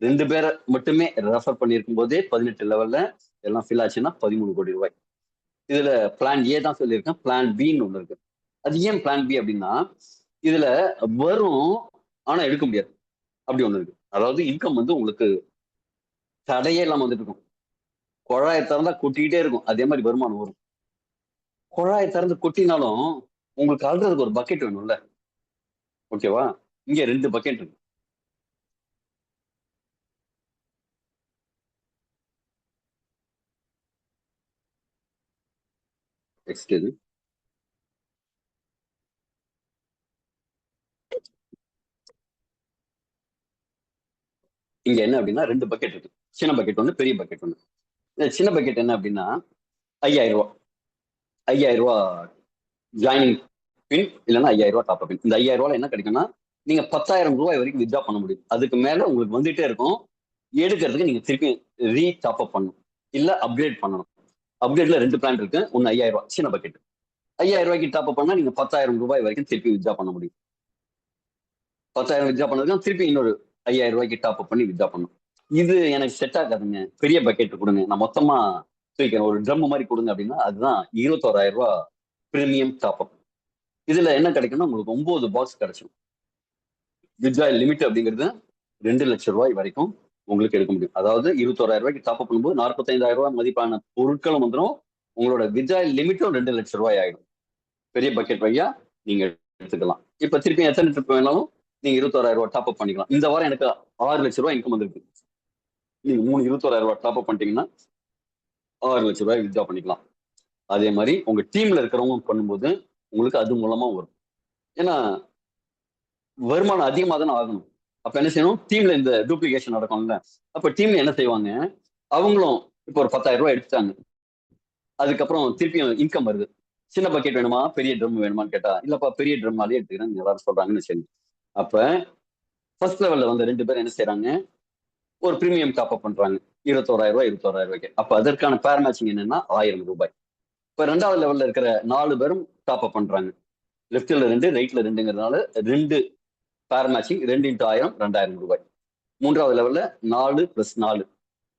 2 பேரை மட்டுமே ரெஃபர் பண்ணியிருக்கும் போதே 18 லெவல்ல எல்லாம் ஃபில் ஆச்சுன்னா 13 கோடி ரூபாய். இதுல பிளான் ஏ தான் சொல்லியிருக்கேன், பிளான் பின்னு ஒண்ணு இருக்கு. அது ஏன் பிளான் பி அப்படின்னா, இதுல வரும் ஆனா எடுக்க முடியாது அப்படி ஒண்ணு இருக்கு. அதாவது இன்கம் வந்து உங்களுக்கு தடையே இல்லாம வந்துட்டு இருக்கும். குழாயை திறந்தா கொட்டிக்கிட்டே இருக்கும், அதே மாதிரி வருமானம் வரும். குழாயை திறந்து கொட்டினாலும் உங்களுக்கு அழுறதுக்கு ஒரு பக்கெட் வேணும்ல, ஓகேவா? இங்க 2 பக்கெட் இருக்கு. எக்ஸ்கியூஸ். இங்க என்ன அப்படின்னா 2 பக்கெட் இருக்கு. சின்ன பக்கெட் ஒண்ணு, பெரிய பக்கெட் ஒண்ணு. இந்த சின்ன பக்கெட் என்ன அப்படின்னா 5000 ரூபாய். 5000 ரூபாய் ஜாயினிங் பின், இல்லைன்னா 5000 ரூபாய் டாப் பின். இந்த 5000 ரூபாய் என்ன கிடைக்கும்னா, நீங்க 10,000 ரூபாய் வரைக்கும் வித்ட்ரா பண்ண முடியும். அதுக்கு மேல உங்களுக்கு வந்துட்டே இருக்கும். எடுக்கிறதுக்கு நீங்க திருப்பி டாப் அப் பண்ணணும், இல்ல அப்கிரேட் பண்ணணும். அப்கிரேட்ல 2 பிளான் இருக்கு. ஒன்னு 5000 ரூபாய் சின்ன பக்கெட். 5000 ரூபாய்க்கு டாப் அப் பண்ணா நீங்க 10,000 ரூபாய் வரைக்கும் திருப்பி வித்ட்ரா பண்ண முடியும். 10,000 வித்ட்ரா பண்ணதுக்கு திருப்பி இன்னொரு 5000 ரூபாய்க்கு டாப் அப் பண்ணி வித்ட்ரா பண்ணணும். இது எனக்கு செட் ஆகாதுங்க, பெரிய பக்கெட் கொடுங்க, நான் மொத்தமா தூக்கிறேன், ஒரு ட்ரம் மாதிரி கொடுங்க அப்படின்னா அதுதான் 21,000 ரூபாய் பிரீமியம் டாப் அப். இதுல என்ன கிடைக்கும்னா உங்களுக்கு 9 பாக்ஸ் கிடைச்சிடும். வித்ட்ராயல் லிமிட் அப்படிங்கிறது 2 லட்சம் ரூபாய் வரைக்கும் உங்களுக்கு எடுக்க முடியும். அதாவது 21,000 ரூபாய்க்கு டாப் அப் பண்ணும்போது 45,000 ரூபாய் மதிப்பான பொருட்களும் வந்துடும். உங்களோட வித்ட்ராயல் லிமிட்டும் 2 லட்சம் ரூபாய் ஆயிடும். பெரிய பக்கெட் வழியா நீங்க எடுத்துக்கலாம். இப்ப திருப்பி எத்தனை ட்ரிப் வேணாலும் நீங்க 21,000 ரூபாய் டாப் அப் பண்ணிக்கலாம். இந்த வாரம் எனக்கு 6 லட்சம் ரூபாய் இன்கம் வந்திருக்கு. நீங்க 21,000 ரூபாய் டாப் அப் பண்ணிட்டீங்கன்னா 6 லட்சம் ரூபாய் வித்ட்ரா பண்ணிக்கலாம். அதே மாதிரி உங்க டீம்ல இருக்கிறவங்க பண்ணும்போது உங்களுக்கு அது மூலமா வரும். ஏன்னா வருமானம் அதிகமா தானே ஆகணும். அப்ப என்ன செய்யணும், டீம்ல இந்த டூப்ளிகேஷன் நடக்கும்ல. அப்ப டீம்ல என்ன செய்வாங்க, அவங்களும் இப்போ ஒரு 10,000 ரூபாய் எடுத்துட்டாங்க, அதுக்கப்புறம் திருப்பியும் இன்கம் வருது. சின்ன பக்கெட் வேணுமா, பெரிய ட்ரம் வேணுமான்னு கேட்டா, இல்லப்பா பெரிய ட்ரம்னாலே எடுத்துக்கிறேன் எல்லாரும் சொல்றாங்கன்னு சரி. அப்ப ஃபர்ஸ்ட் லெவல்ல வந்து 2 பேர் என்ன செய்யறாங்க, ஒரு பிரீமியம் டாப் அப் பண்றாங்க 21,000 ரூபாய்க்கு. அப்ப அதற்கான பேர் மேட்சிங் என்னன்னா 1000 ரூபாய். இப்ப 2வது லெவல்ல இருக்கிற 4 பேரும் டாப் அப் பண்றாங்க. லெப்ட்ல 2, ரைட்ல 2ங்கிறதுனால 2 பேர் மேட்சிங், 2 × 1000 2,000 ரூபாய். 3வது லெவல்ல 4 + 4,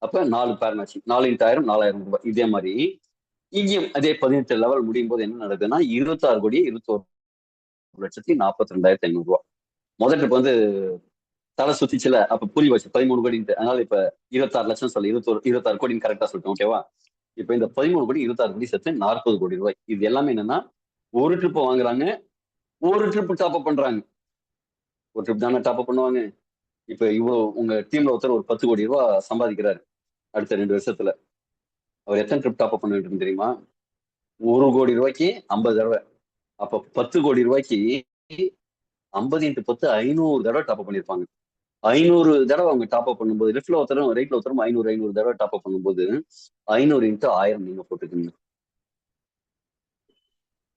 அப்ப 4 பேர் மேட்சிங், 4 × 1000 4,000 ரூபாய். இதே மாதிரி இங்கேயும் அதே 18 லெவல் முடியும் போது என்ன நடக்குதுன்னா 26,21,42,500 ரூபாய். முதல் ட்ரிப் வந்து தலை சுத்திச்சுல, அப்ப புரிய வச்சு 13 கோடின்ட்டு. அதனால இப்ப 26 லட்சம் சொல்லி 26 கோடின்னு கரெக்டா சொல்லிட்டேன், ஓகேவா? இப்ப இந்த 13 கோடி 26 கோடி சேர்த்து 40 கோடி ரூபாய். இது எல்லாமே என்னன்னா ஒரு ட்ரிப் வாங்குறாங்க, ஒரு ட்ரிப் டாப் அப் பண்றாங்க. ஒரு ட்ரிப் தானே டாப் அப் பண்ணுவாங்க. இப்ப இவ்வளவு உங்க டீம்ல ஒருத்தர் ஒரு 10 கோடி ரூபாய் சம்பாதிக்கிறாரு அடுத்த 2 வருஷத்துல. அவர் எத்தனை ட்ரிப் டாப் அப் பண்ணிட்டு தெரியுமா? 1 கோடி ரூபாய்க்கு 50 தடவை. அப்ப 10 கோடி ரூபாய்க்கு 50 × 10 500 தடவை டாப் அப் பண்ணிருப்பாங்க. 500 தடவை அவங்க டாப் அப் பண்ணும்போது, லெஃப்ட்ல ஒருத்தரும் ரைட்ல ஒருத்தரும் 500 தடவை டாப் அப் பண்ணும்போது 500 × 1000 நீங்க போட்டுக்கீங்க,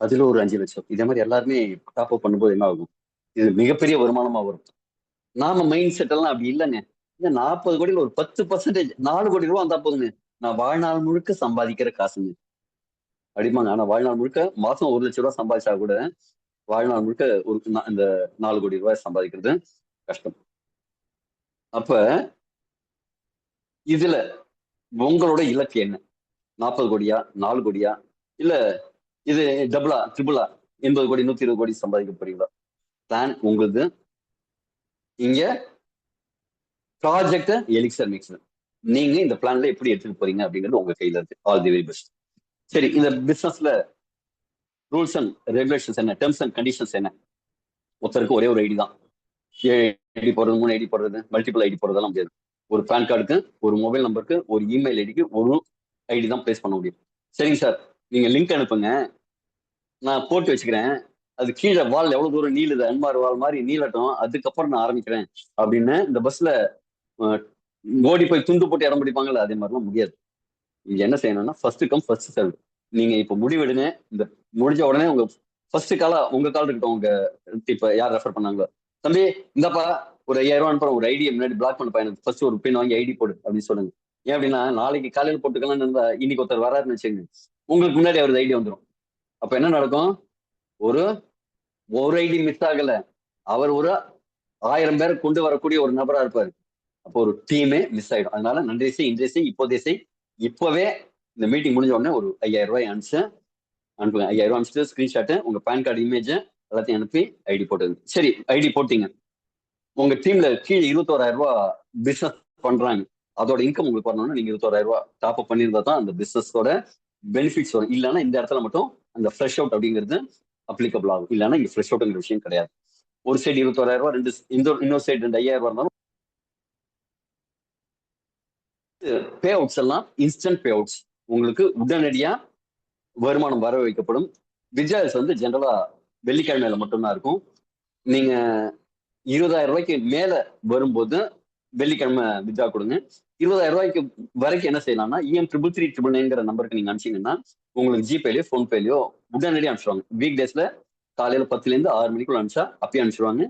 அதுல ஒரு 5 லட்சம். இதே மாதிரி எல்லாருமே டாப் அப் பண்ணும்போது என்ன ஆகும், இது மிகப்பெரிய வருமானமா வரும். நாம மைண்ட் செட் எல்லாம் அப்படி இல்லைங்க. இந்த 40 கோடியில ஒரு 10% 4 கோடி ரூபாய் வந்தா போதுங்க, நான் வாழ்நாள் முழுக்க சம்பாதிக்கிற காசுங்க அப்படிமாங்க. ஆனா வாழ்நாள் முழுக்க மாசம் 1 லட்சம் ரூபாய் சம்பாதிச்சா கூட வாழ்நாள் முழுக்க ஒரு இந்த 4 கோடி ரூபாய் சம்பாதிக்கிறது கஷ்டம். அப்ப இதுல உங்களோட இலக்கு என்ன? 40 கோடியா, 4 கோடியா, இல்ல இது டபுளா ட்ரிபிளா 80 கோடி 120 கோடி சம்பாதிக்க போறீங்களா? பிளான் உங்களுது. இங்க ப்ராஜெக்ட் எலிக்சர் மிக்ஸ், நீங்க இந்த பிளான்ல எப்படி எடுத்துட்டு போறீங்க அப்படிங்கிறது உங்க கையில இருக்கு. All the very best. சரி, இந்த பிசினஸ்ல ரூல்ஸ் அண்ட் ரெகுலேஷன்ஸ் என்ன, டேர்ம்ஸ் அண்ட் கண்டிஷன்ஸ் என்ன? ஒருத்தருக்கு ஒரே ஒரு ஐடி தான். 7 ஐடி போடுறது, 3 ஐடி போடுறது, மல்டிபிள் ஐடி போடுறதெல்லாம் முடியாது. ஒரு பேன் கார்டுக்கு, ஒரு மொபைல் நம்பருக்கு, ஒரு இமெயில் ஐடிக்கு ஒரு ஐடி தான் பிளேஸ் பண்ண முடியும். சரிங்க சார், நீங்க லிங்க் அனுப்புங்க, நான் போட்டு வச்சுக்கிறேன். அது கீழே வால் எவ்வளவு தூரம் நீளுது, அன்மார் வால் மாதிரி நீளட்டும், அதுக்கப்புறம் நான் ஆரம்பிக்கிறேன் அப்படின்னு இந்த பஸ்ல ஓடி போய் துண்டு போட்டு இடம் பிடிப்பாங்கல்ல, அதே மாதிரிலாம் முடியாது. நீங்க என்ன செய்யணும்னா ஃபர்ஸ்ட் கம் ஃபர்ஸ்ட் சர்வ். நீங்க இப்ப முடிவெடுங்க. இந்த முடிஞ்ச உடனே உங்க ஃபர்ஸ்ட் காலா உங்க கால் இருக்கட்டும். உங்க இப்ப யார் ரெஃபர் பண்ணாங்களோ, தம்பி இந்தப்பா ஒரு 5000 அனுப்புறேன், ஒரு ஐடியை முன்னாடி பிளாக் பண்ணப்பா, எனக்கு ஃபர்ஸ்ட் ஒரு பின் வாங்கி ஐடி போடு அப்படின்னு சொல்லுங்க. ஏன் அப்படின்னா நாளைக்கு காலையில் போட்டுக்கலாம்னு இருந்தா இன்னைக்கு ஒருத்தர் வராருன்னு வச்சுங்க, உங்களுக்கு முன்னாடி அவரது ஐடி வந்துடும். அப்ப என்ன நடக்கும்? ஒரு ஒரு ஐடி மிஸ் ஆகல, அவர் ஒரு 1000 பேரை கொண்டு வரக்கூடிய ஒரு நபரா இருப்பாரு. அப்போ ஒரு டீமே மிஸ் ஆயிடும். அதனால நன்றிய செய், இன்றைய செய், இப்போதைய செய். இப்பவே இந்த மீட்டிங் முடிஞ்ச உடனே ஒரு 5000 அனுப்பிச்சு அனுப்புங்க. 5000 அனுப்பிச்சிட்டு ஸ்கிரீன்ஷாட், உங்க பேன் கார்டு இமேஜ் எல்லாத்தையும் அனுப்பி ஐடி போட்டுங்க. சரி, ஐடி போட்டீங்க. உங்க டீம்ல கீழே 21,000 பிசினஸ் பண்றாங்க. அதோட இன்கம் உங்களுக்கு வரணும்னா நீங்க 21,000 டாப் அப் பண்ணியிருந்தா தான் அந்த பிசினஸோட பெனிஃபிட்ஸ் வரும். இல்லைன்னா இந்த இடத்துல மட்டும் அந்த ஃப்ரெஷ் அவுட் அப்படிங்கிறது அப்ளிகபிள் ஆகும். இல்லைன்னா இங்க ஃப்ரெஷ் அவுட்ங்கிற விஷயம் கிடையாது. ஒரு சைடு 21,000, ரெண்டு இன்னொரு சைடு 2,500 இருந்தாலும் பே அவுட்ஸ் எல்லாம் இன்ஸ்டன்ட் பே அவுட்ஸ். உங்களுக்கு உடனடியா வருமானம் வர வைக்கப்படும். வித்யாஸ் வந்து ஜென்ரலா வெள்ளிக்கிழமையில மட்டும்தான் இருக்கும். நீங்க 20,000 மேல வரும்போது வெள்ளிக்கிழமை வித்யா கொடுங்க. 20,000 வரைக்கும் என்ன செய்யலாம்னா EM33399 நம்பருக்கு நீங்க அனுப்பிச்சீங்கன்னா உங்களுக்கு ஜிபேலயோ போன்பேலயோ உடனடியாக அனுப்பிச்சிடுவாங்க. வீக் டேஸ்ல காலையில 10ல இருந்து 6 மணிக்குள்ள அனுப்பிச்சா அப்பயே அனுப்பிச்சிடுவாங்க.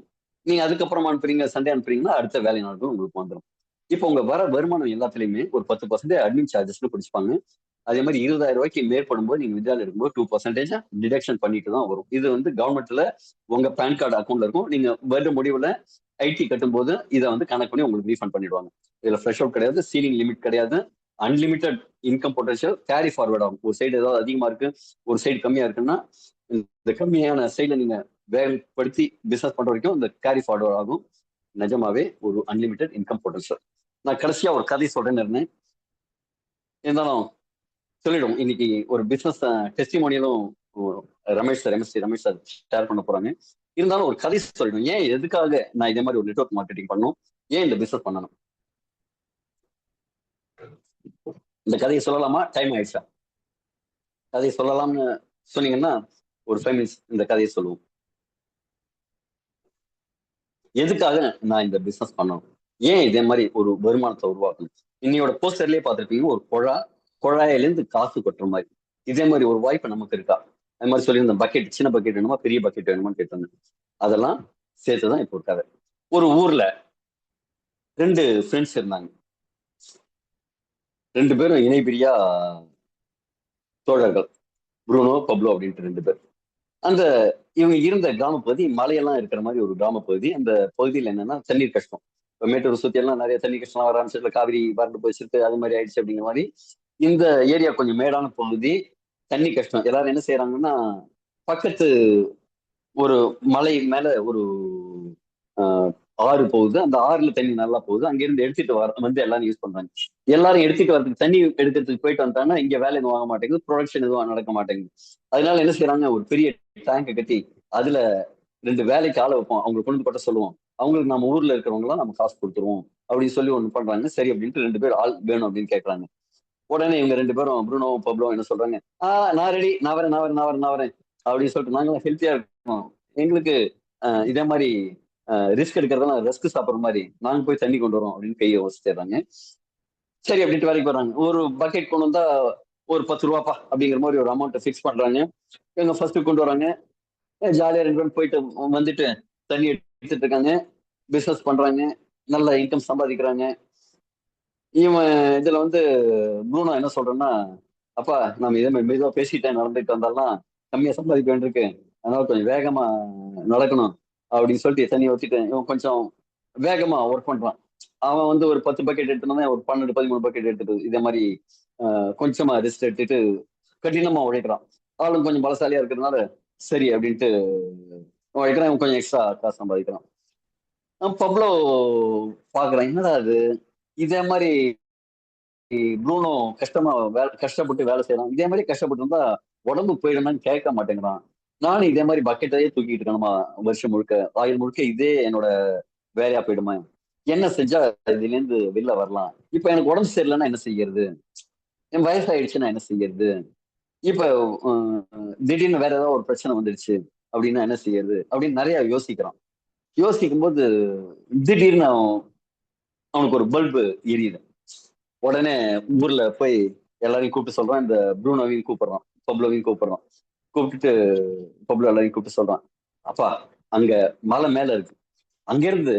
நீங்க அதுக்கப்புறமா அனுப்புறீங்க, சண்டே அனுப்புறீங்கன்னா அடுத்த வேலை நாட்கள் உங்களுக்கு வந்துடும். இப்போ உங்க வர வருமானம் எல்லாத்துலயுமே ஒரு 10% அட்மின் சார்ஜஸ்னு பிடிச்சிப்பாங்க. அதே மாதிரி 20,000 மேற்படும் போது நீங்க வித்யால இருக்கும்போது 2% டிடக்ஷன் பண்ணிட்டு தான் வரும். இது வந்து கவர்மெண்ட்ல உங்க பேன் கார்டு அக்கௌண்ட்ல இருக்கும். நீங்க வருட முடிவுல ஐடி கட்டும் போது இதை வந்து கனெக்ட் பண்ணி உங்களுக்கு ரீஃபண்ட் பண்ணிடுவாங்க. இதுல ஃப்ரெஷ் அவுட் கிடையாது, சீலிங் லிமிட் கிடையாது, unlimited income potential carry forward ஆகும். ஒரு சைடு ஏதாவது அதிகமா இருக்கு, ஒரு சைடு கம்மியா இருக்குன்னா இந்த கம்மியான சைட்ல நீங்க வேகப்படுத்தி பிசினஸ் பண்ற வரைக்கும் இந்த கேரி ஃபார்வர்ட் ஆகும். நிஜமாவே ஒரு அன்லிமிட்டட் இன்கம் பொட்டன்ஷியல். நான் கடைசியா ஒரு கதை சொல்றேன்னு இருந்தேன், இருந்தாலும் சொல்லிடும். இன்னைக்கு ஒரு பிசினஸ் டெஸ்டிமோனியலும் Ramesh sir Ramesh sir share பண்ண போறாங்க. இருந்தாலும் ஒரு கதை சொல்லிடும், ஏன் எதுக்காக நான் இதே மாதிரி ஒரு நெட்வொர்க் மார்க்கெட்டிங் பண்ணணும், ஏன் இந்த பிசினஸ் பண்ணணும். இந்த கதையை சொல்லலாமா? டைம் ஆயிடுச்சா? கதையை சொல்லலாம்னு சொன்னீங்கன்னா ஒரு 5 மினிட்ஸ் இந்த கதையை சொல்லுவோம். எதுக்காக நான் இந்த பிசினஸ் பண்ணணும், ஏன் இதே மாதிரி ஒரு வருமானத்தை உருவாக்கணும். இன்னையோட போஸ்டர்லயே பார்த்திருப்பீங்க, ஒரு குழாயிலிருந்து காசு கொட்டுற மாதிரி. இதே மாதிரி ஒரு வாய்ப்பு நமக்கு இருக்கா? அது மாதிரி சொல்லி இந்த பக்கெட், சின்ன பக்கெட் வேணுமா பெரிய பக்கெட் வேணுமான்னு கேட்டிருந்தேன். அதெல்லாம் சேர்த்துதான் இப்போ ஒரு கதை. ஒரு ஊர்ல 2 ஃப்ரெண்ட்ஸ் இருந்தாங்க. 2 பேரும் இணைபிரியா தோழர்கள், புருனோ பப்ளோ அப்படின்ட்டு 2 பேர். அந்த இவங்க இருந்த கிராம பகுதி மலையெல்லாம் இருக்கிற மாதிரி ஒரு கிராம பகுதி. அந்த பகுதியில் என்னன்னா தண்ணீர் கஷ்டம். இப்போ மேட்டூர் சுத்தி எல்லாம் நிறைய தண்ணி கஷ்டம் வர ஆரம்பிச்சு, காவிரி வறண்டு போயிருக்கு, அது மாதிரி ஆயிடுச்சு அப்படிங்கிற மாதிரி. இந்த ஏரியா கொஞ்சம் மேடான பகுதி, தண்ணி கஷ்டம். எல்லாரும் என்ன செய்யறாங்கன்னா, பக்கத்து ஒரு மலை மேல ஒரு ஆறு போகுது, அந்த ஆறுல தண்ணி நல்லா போகுது, அங்கிருந்து எடுத்துட்டு வந்து எல்லாரும் யூஸ் பண்றாங்க. எல்லாரும் எடுத்துட்டு வரதுக்கு, தண்ணி எடுக்கிறதுக்கு போயிட்டு வந்தாங்கன்னா இங்க வேலை எதுவும் ஆக மாட்டேங்குது, ப்ரொடக்ஷன் எதுவும் நடக்க மாட்டேங்குது. அதனால என்ன செய்யறாங்க, ஒரு பெரிய டேங்கை கட்டி அதுல 2 வேலைக்கு ஆளை வைப்போம், அவங்களுக்கு கொண்டு கொட்ட சொல்லுவோம், அவங்களுக்கு நம்ம ஊர்ல இருக்கிறவங்க எல்லாம் நம்ம காசு கொடுத்துருவோம் அப்படின்னு சொல்லி ஒண்ணு பண்றாங்க. சரி அப்படின்ட்டு 2 பேர் ஆள் வேணும் அப்படின்னு கேட்கறாங்க. உடனே இவங்க 2 பேரும் ப்ரூனோ பப்ளோ என்ன சொல்றாங்க, நான் ரெடி, நான் வரேன் நான் வரேன் நான் வரேன் நான் வரேன் அப்படின்னு சொல்லிட்டு, நாங்களாம் ஹெல்த்தியா இருக்கோம், எங்களுக்கு இதே மாதிரி ரிஸ்க் எடுக்கிறதெல்லாம் ரிஸ்க் சாப்பிட்ற மாதிரி, நாங்க போய் தண்ணி கொண்டு வரோம் அப்படின்னு கையை வச்சுறாங்க. சரி அப்படின்ட்டு வேலைக்கு போறாங்க. ஒரு பக்கெட் கொண்டு வந்தா ஒரு 10 ரூபாப்பா அப்படிங்கிற மாதிரி ஒரு அமௌண்ட்டை ஃபிக்ஸ் பண்றாங்க. இவங்க ஃபர்ஸ்ட் கொண்டு வராங்க. ஜாலியா 2 பேரும் போயிட்டு வந்துட்டு தண்ணி எடுத்துட்டு இருக்காங்க, பிசினஸ் பண்றாங்க, நல்ல இன்கம் சம்பாதிக்கிறாங்க. இவன் இதுல வந்து ப்ரூனோ என்ன சொல்றேன்னா, அப்பா நம்ம இதே மாதிரி மெதுவா பேசிட்டே நடந்துட்டு வந்தாலும் கம்மியா சம்பாதிக்க வேண்டியிருக்கு, அதனால கொஞ்சம் வேகமா நடக்கணும் அப்படின்னு சொல்லிட்டு தண்ணியை வச்சுட்டு இவன் கொஞ்சம் வேகமா ஒர்க் பண்றான். அவன் வந்து ஒரு 10 பக்கெட் எடுத்துனா ஒரு 12 13 பக்கெட் எடுத்துட்டு இதே மாதிரி கொஞ்சமா ரெஸ்ட் எடுத்துட்டு கடினமா உழைக்கிறான். ஆளும் கொஞ்சம் பலசாலியா இருக்கிறதுனால சரி அப்படின்ட்டு உழைக்கிறான். இவன் கொஞ்சம் எக்ஸ்ட்ரா காசு சம்பாதிக்கிறான். பப்ளோ பாக்குறான், என்னடா அது இதே மாதிரி ப்ரூனோ கஷ்டப்பட்டு வேலை செய்யறான், இதே மாதிரி கஷ்டப்பட்டு இருந்தா உடம்பு போயிடும்னு கேட்க மாட்டேங்கிறான். நானும் இதே மாதிரி பக்கெட்டையே தூக்கிட்டு இருக்கணுமா வருஷம் முழுக்க, ஆயுள் முழுக்க இதே என்னோட வேலையா போயிடுமா, என்ன செஞ்சா இதுல இருந்து வெளில வரலாம், இப்ப எனக்கு உடம்பு சரியில்லைன்னா என்ன செய்யறது, என் வயசாயிடுச்சுன்னா என்ன செய்யறது, இப்ப திடீர்னு வேற ஏதாவது ஒரு பிரச்சனை வந்துடுச்சு அப்படின்னா என்ன செய்யறது அப்படின்னு நிறைய யோசிக்கிறான். யோசிக்கும் போது திடீர்னு அவனுக்கு ஒரு பல்பு எரியுது. உடனே ஊர்ல போய் எல்லாரையும் கூப்பிட்டு சொல்றான். இந்த ப்ரூனோவையும் கூப்பிடுறான், பப்ளோவையும் கூப்பிடுறான். கூப்பிட்டுட்டு பப்ளோ எல்லாரையும் கூப்பிட்டு சொல்றான், அப்பா அங்க மலை மேல இருக்கு, அங்க இருந்து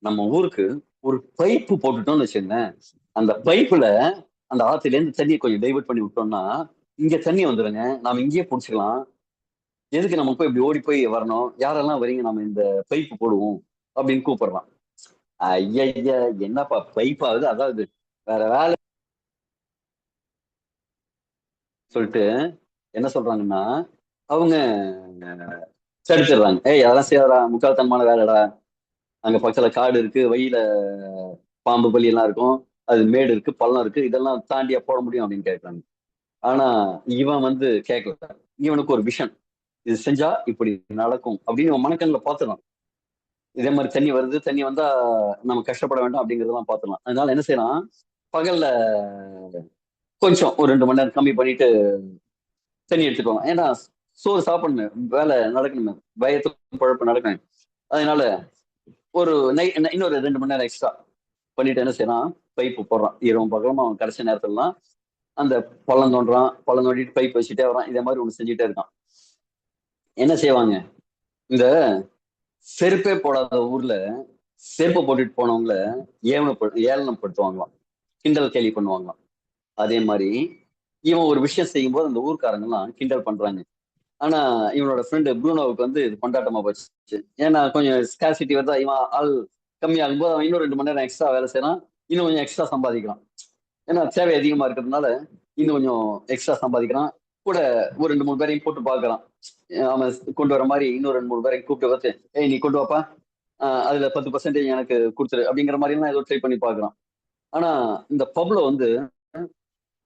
நம்ம ஊருக்கு ஒரு பைப்பு போட்டுட்டோம்னு வச்சுக்கோங்களேன். அந்த பைப்புல அந்த ஆத்துல இருந்து தண்ணியை கொஞ்சம் டைவர்ட் பண்ணி விட்டோம்னா இங்க தண்ணி வந்துருங்க, நாம இங்கேயே புடிச்சுக்கலாம். எதுக்கு நம்ம போய் இப்படி ஓடி போய் வரணும், யாரெல்லாம் வரீங்க, நம்ம இந்த பைப்பு போடுவோம் அப்படின்னு கூப்பிடுறான். ஐயா ஐயா, என்னப்பா பைப் ஆகுது, அதாவது வேற வேலை சொல்லிட்டு என்ன சொல்றாங்கன்னா அவங்க தடுத்துடுறாங்க. ஏய் அதெல்லாம் செய்யாதடா, முட்டாள்தனமான வேலைடா. அங்க பக்கத்துல காடு இருக்கு, வழியில பாம்பு பலி எல்லாம் இருக்கும், அது மேடு இருக்கு, பள்ளம் இருக்கு, இதெல்லாம் தாண்டியா போட முடியும் அப்படின்னு கேட்கறாங்க. ஆனா இவன் வந்து கேட்கல. இவனுக்கு ஒரு விஷன், இது செஞ்சா இப்படி நடக்கும் அப்படின்னு இவன் மனக்கண்ணில் பார்த்துடலாம். இதே மாதிரி தண்ணி வருது, தண்ணி வந்தா நம்ம கஷ்டப்பட வேண்டாம் அப்படிங்கறதெல்லாம் பார்த்துடலாம். அதனால என்ன செய்யலாம், பகல்ல கொஞ்சம் ஒரு 2 மணி நேரம் கம்மி பண்ணிட்டு தண்ணி எடுத்துக்குவாங்க. ஏன்னா சோறு சாப்பிடணும், வேலை நடக்கணுமே, பயத்து பழப்பு நடக்கணும். அதனால ஒரு இன்னொரு 2 மணி நேரம் எக்ஸ்ட்ரா பண்ணிட்டு என்ன செய்யறான், பைப்பு போடுறான். இரவும் பகலும் அவன் கடைசி நேரத்துலலாம் அந்த பள்ளம் தோன்றான், பள்ளம் தோண்டிட்டு பைப் வச்சுட்டே வரான். இதே மாதிரி ஒண்ணு செஞ்சுட்டே இருக்கான். என்ன செய்வாங்க, இந்த செருப்பே போடாத ஊர்ல செருப்பு போட்டுட்டு போனவங்கள ஏளனம் படுத்துவாங்களாம், கிண்டல் கேலி பண்ணுவாங்களாம். அதே மாதிரி இவன் ஒரு விஷயம் செய்யும் போது அந்த ஊர்க்காரங்க எல்லாம் கிண்டல் பண்றாங்க. ஆனா இவனோட ஃப்ரெண்டு ப்ரூனோவுக்கு வந்து இது கொண்டாட்டமா போச்சு. ஏன்னா கொஞ்சம் ஸ்காசிட்டி வருதா, இவன் ஆள் கம்மியாகும் போது அவன் இன்னும் 2 மணி நேரம் எக்ஸ்ட்ரா வேலை செய்யறான், இன்னும் கொஞ்சம் எக்ஸ்ட்ரா சம்பாதிக்கிறான். ஏன்னா தேவை அதிகமா இருக்கிறதுனால இன்னும் கொஞ்சம் எக்ஸ்ட்ரா சம்பாதிக்கிறான். கூட ஒரு 2 3 பேரையும் போட்டு பார்க்கறான். அவன் கொண்டு வர மாதிரி இன்னும் 2 3 பேரையும் கூப்பிட்டு பார்த்து, ஏய் நீ கொண்டு வாப்பா, அதுல 10% எனக்கு கொடுத்துரு அப்படிங்கிற மாதிரி எல்லாம் ஏதோ ட்ரை பண்ணி பார்க்கறான். ஆனா இந்த பப்ளோ வந்து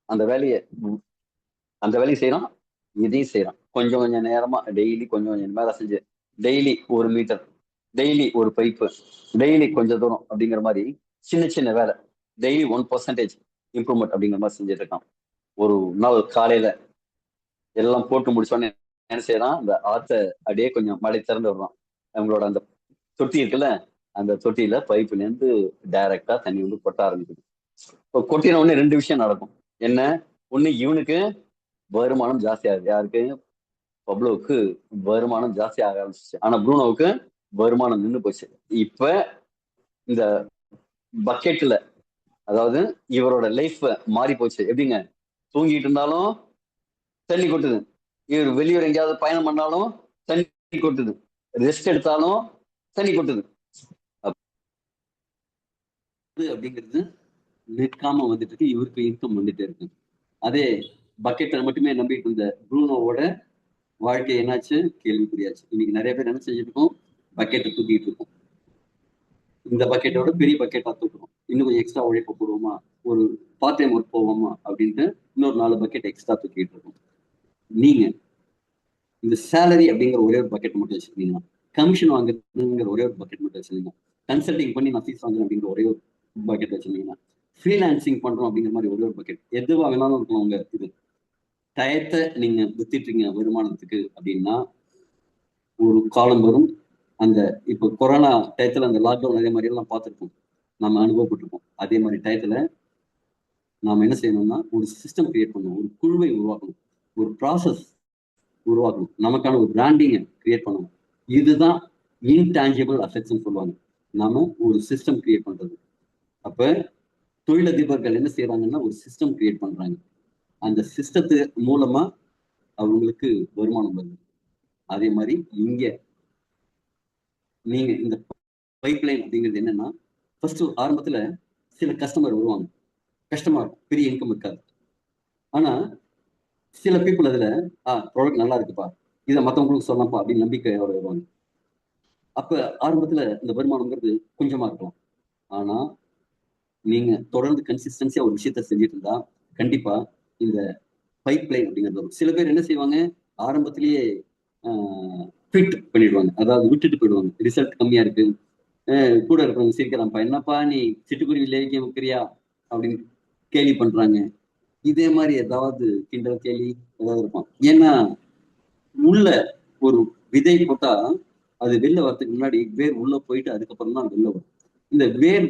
அந்த வேலையை அந்த வேலையை செய்யறான், இதையும் செய்யறான். கொஞ்சம் கொஞ்சம் நேரமா டெய்லி கொஞ்சம் கொஞ்சம் வேலை செஞ்சு டெய்லி 1 மீட்டர், டெய்லி ஒரு பைப்பு, டெய்லி கொஞ்சம் தூரம் அப்படிங்கிற மாதிரி சின்ன சின்ன வேலை, டெய்லி 1% இம்ப்ரூவ்மெண்ட் அப்படிங்கிற மாதிரி செஞ்சுட்டு இருக்கான். ஒரு நாள் காலையில எல்லாம் போட்டு முடிச்சோடனே என்ன செய்யறான், அந்த ஆத்த அப்படியே கொஞ்சம் மழை திறந்து விடுறான். அவங்களோட அந்த தொட்டி இருக்குல்ல, அந்த தொட்டியில பைப்புல இருந்து டைரக்டா தண்ணி வந்து கொட்ட ஆரம்பிக்குது. இப்போ கொட்டின உடனே 2 விஷயம் நடக்கும். என்ன, ஒண்ணு இவனுக்கு வருமானம் ஜாஸ்தி ஆகுது. யாருக்கு, பப்ளோவுக்கு வருமானம் ஜாஸ்தி ஆக ஆரம்பிச்சிச்சு. ஆனா ப்ரூனோவுக்கு வருமானம் நின்று போச்சு. இப்ப இந்த பக்கெட்ல, அதாவது இவரோட லைஃப் மாறி போச்சு. எப்படிங்க, தூங்கிட்டு இருந்தாலும் தண்ணி கொட்டுது, இவர் வெளியூர் எங்கேயாவது பயணம் பண்ணாலும் தண்ணி கொட்டுது, ரெஸ்ட் எடுத்தாலும் தண்ணி கொட்டுது. அப்படிங்கிறது நிற்காம வந்துட்டு இருக்கு, இவருக்கு இன்கம் வந்துட்டே இருக்கு. அதே பக்கெட்டை மட்டுமே நம்பிட்டு இருந்த ப்ரூனோவோட வாழ்க்கை என்னாச்சு, கேள்விக்குறியாச்சு. இன்னைக்கு நிறைய பேர் என்ன செஞ்சுட்டு இருக்கோம், பக்கெட்டை தூக்கிட்டு இருக்கோம். இந்த பக்கெட்டோட பெரிய பக்கெட்டா தூக்குறோம். இன்னும் கொஞ்சம் எக்ஸ்ட்ரா உழைப்பு போடுவோமா, ஒரு பார்ட் டைம் ஒர்க் போவோமா அப்படின்ட்டு இன்னொரு 4 பக்கெட் எக்ஸ்ட்ரா தூக்கிட்டு இருக்கோம். நீங்க இந்த சேலரி அப்படிங்கிற ஒரே ஒரு பக்கெட் மட்டும் வச்சிருக்கீங்கன்னா, கமிஷன் வாங்குறதுங்கிற ஒரே ஒரு பக்கெட் மட்டும் வச்சிருந்தீங்கன்னா, கன்சல்டிங் பண்ணி நான் ஃபீஸ் வாங்குறேன் அப்படிங்கிற ஒரே ஒரு பக்கெட் வச்சிருந்தீங்கன்னா, ஃப்ரீலான்சிங் பண்றோம் அப்படிங்கிற மாதிரி ஒரே ஒரு பக்கெட், எதுவாக வேணாலும் இருக்கும் உங்க இது. டயத்தை நீங்க வித்துட்டீங்க வருமானத்துக்கு அப்படின்னா ஒரு காலம் வரும். அந்த இப்போ கொரோனா டயத்துல அந்த லாக்டவுன் அதே மாதிரி எல்லாம் பார்த்துருப்போம், நம்ம அனுபவப்பட்டிருப்போம். அதே மாதிரி டயத்துல நாம என்ன செய்யணும்னா ஒரு சிஸ்டம் கிரியேட் பண்ணணும், ஒரு குழுவை உருவாக்கணும், ஒரு ப்ராசஸ் உருவாக்கணும், நமக்கான ஒரு பிராண்டிங்கை கிரியேட் பண்ணணும். இதுதான் இன்டான்ஜிபிள் அசெட்ஸ்ன்னு சொல்லுவாங்க. நாம ஒரு சிஸ்டம் கிரியேட் பண்றது. அப்ப தொழிலதிபர்கள் என்ன செய்யறாங்கன்னா ஒரு சிஸ்டம் கிரியேட் பண்றாங்க. அந்த சிஸ்டத்து மூலமா அவங்களுக்கு வருமானம் வருது. அதே மாதிரி இங்க நீங்க இந்த பைப்லைன் அப்படிங்கிறது என்னன்னா, ஃபர்ஸ்ட் ஆரம்பத்துல சில கஸ்டமர் வருவாங்க, கஷ்டமா இருக்கும், பெரிய இன்கம் இருக்காது. ஆனா சில பீப்புள் அதுல ப்ராடக்ட் நல்லா இருக்குப்பா, இதை மற்றவங்களுக்கு சொல்லலாம்ப்பா அப்படின்னு நம்பிக்கையோட வருவாங்க. அப்ப ஆரம்பத்துல இந்த வருமானம்ங்கிறது கொஞ்சமா இருக்கலாம். ஆனா நீங்க தொடர்ந்து கன்சிஸ்டன்சியா ஒரு விஷயத்த செஞ்சுட்டு இருந்தா கண்டிப்பா இந்த பைப் லைன் அப்படிங்கிறது வரும். சில பேர் என்ன செய்வாங்க, ஆரம்பத்திலேயே குவிட் பண்ணிடுவாங்க, அதாவது விட்டுட்டு போயிடுவாங்க, ரிசல்ட் கம்மியா இருக்கு. கூட இருக்கிறவங்க சிரிக்கிறான்ப்பா, என்னப்பா நீ சிட்டுக்குருவி லேகியம் வைக்கிறியா அப்படின்னு கேலி பண்றாங்க. இதே மாதிரி ஏதாவது கிண்டல் கேலி ஏதாவது இருக்கும். ஏன்னா உள்ள ஒரு விதை போட்டா அது வெளில வரதுக்கு முன்னாடி வேர் உள்ள போயிட்டு அதுக்கப்புறம் தான் வெளில வரும். இந்த வேர்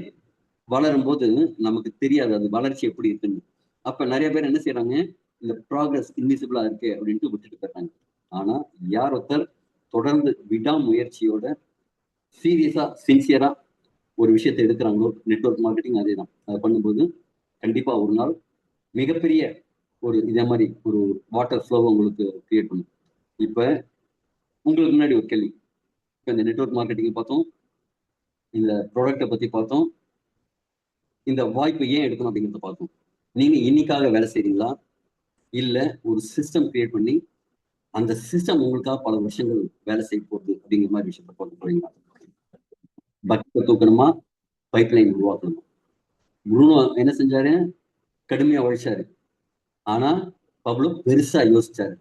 வளரும் போது நமக்கு தெரியாது அது வளர்ச்சி எப்படி இருக்குன்னு. அப்ப நிறைய பேர் என்ன செய்யறாங்க, இந்த ப்ராக்ரஸ் இன்விசிபிளா இருக்கு அப்படின்ட்டு விட்டுட்டு போயிடுறாங்க. ஆனா யார் ஒருத்தர் தொடர்ந்து விடாமுயற்சியோட சீரியஸா சின்சியரா ஒரு விஷயத்தை எடுக்கிறாங்களோ, நெட்வொர்க் மார்க்கெட்டிங் அதே தான். அதை பண்ணும்போது கண்டிப்பா ஒரு நாள் மிகப்பெரிய ஒரு இதே மாதிரி ஒரு வாட்டர் ஃப்ளோவை உங்களுக்கு கிரியேட் பண்ணும். இப்ப உங்களுக்கு முன்னாடி ஒரு கேள்வி. இப்ப இந்த நெட்வொர்க் மார்க்கெட்டிங் பார்த்தோம், இந்த ப்ராடக்ட்டை பத்தி பார்த்தோம், இந்த வாய்ப்பு ஏன் எடுக்கணும் அப்படிங்கிறத பார்த்தோம். நீங்க இன்னைக்காக வேலை செய்றீங்களா, இல்ல ஒரு சிஸ்டம் கிரியேட் பண்ணி அந்த சிஸ்டம் உங்களுக்காக பல வருஷங்கள் வேலை செய்ய போகுது அப்படிங்கிற மாதிரி விஷயத்த பார்க்க போறீங்களா? பக்கெட்டை தூக்கணுமா, பைப்லைன் உருவாக்கணுமா? ப்ரூனோ என்ன செஞ்சாரு? கடுமையா உழைச்சாரு. ஆனா பப்ளோ பெருசா யோசிச்சாரு.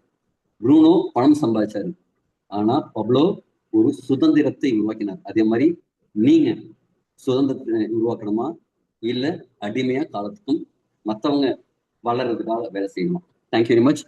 ப்ரூனோ பணம் சம்பாதிச்சாரு. ஆனா பப்ளோ ஒரு சுதந்திரத்தை உருவாக்கினார். அதே மாதிரி நீங்க சுதந்திரத்தை உருவாக்கணுமா, இல்ல அடிமையா காலத்துக்கும் மத்தவங்க வளர்றதுக்காக வேலை செய்யணுமா? Thank you very much.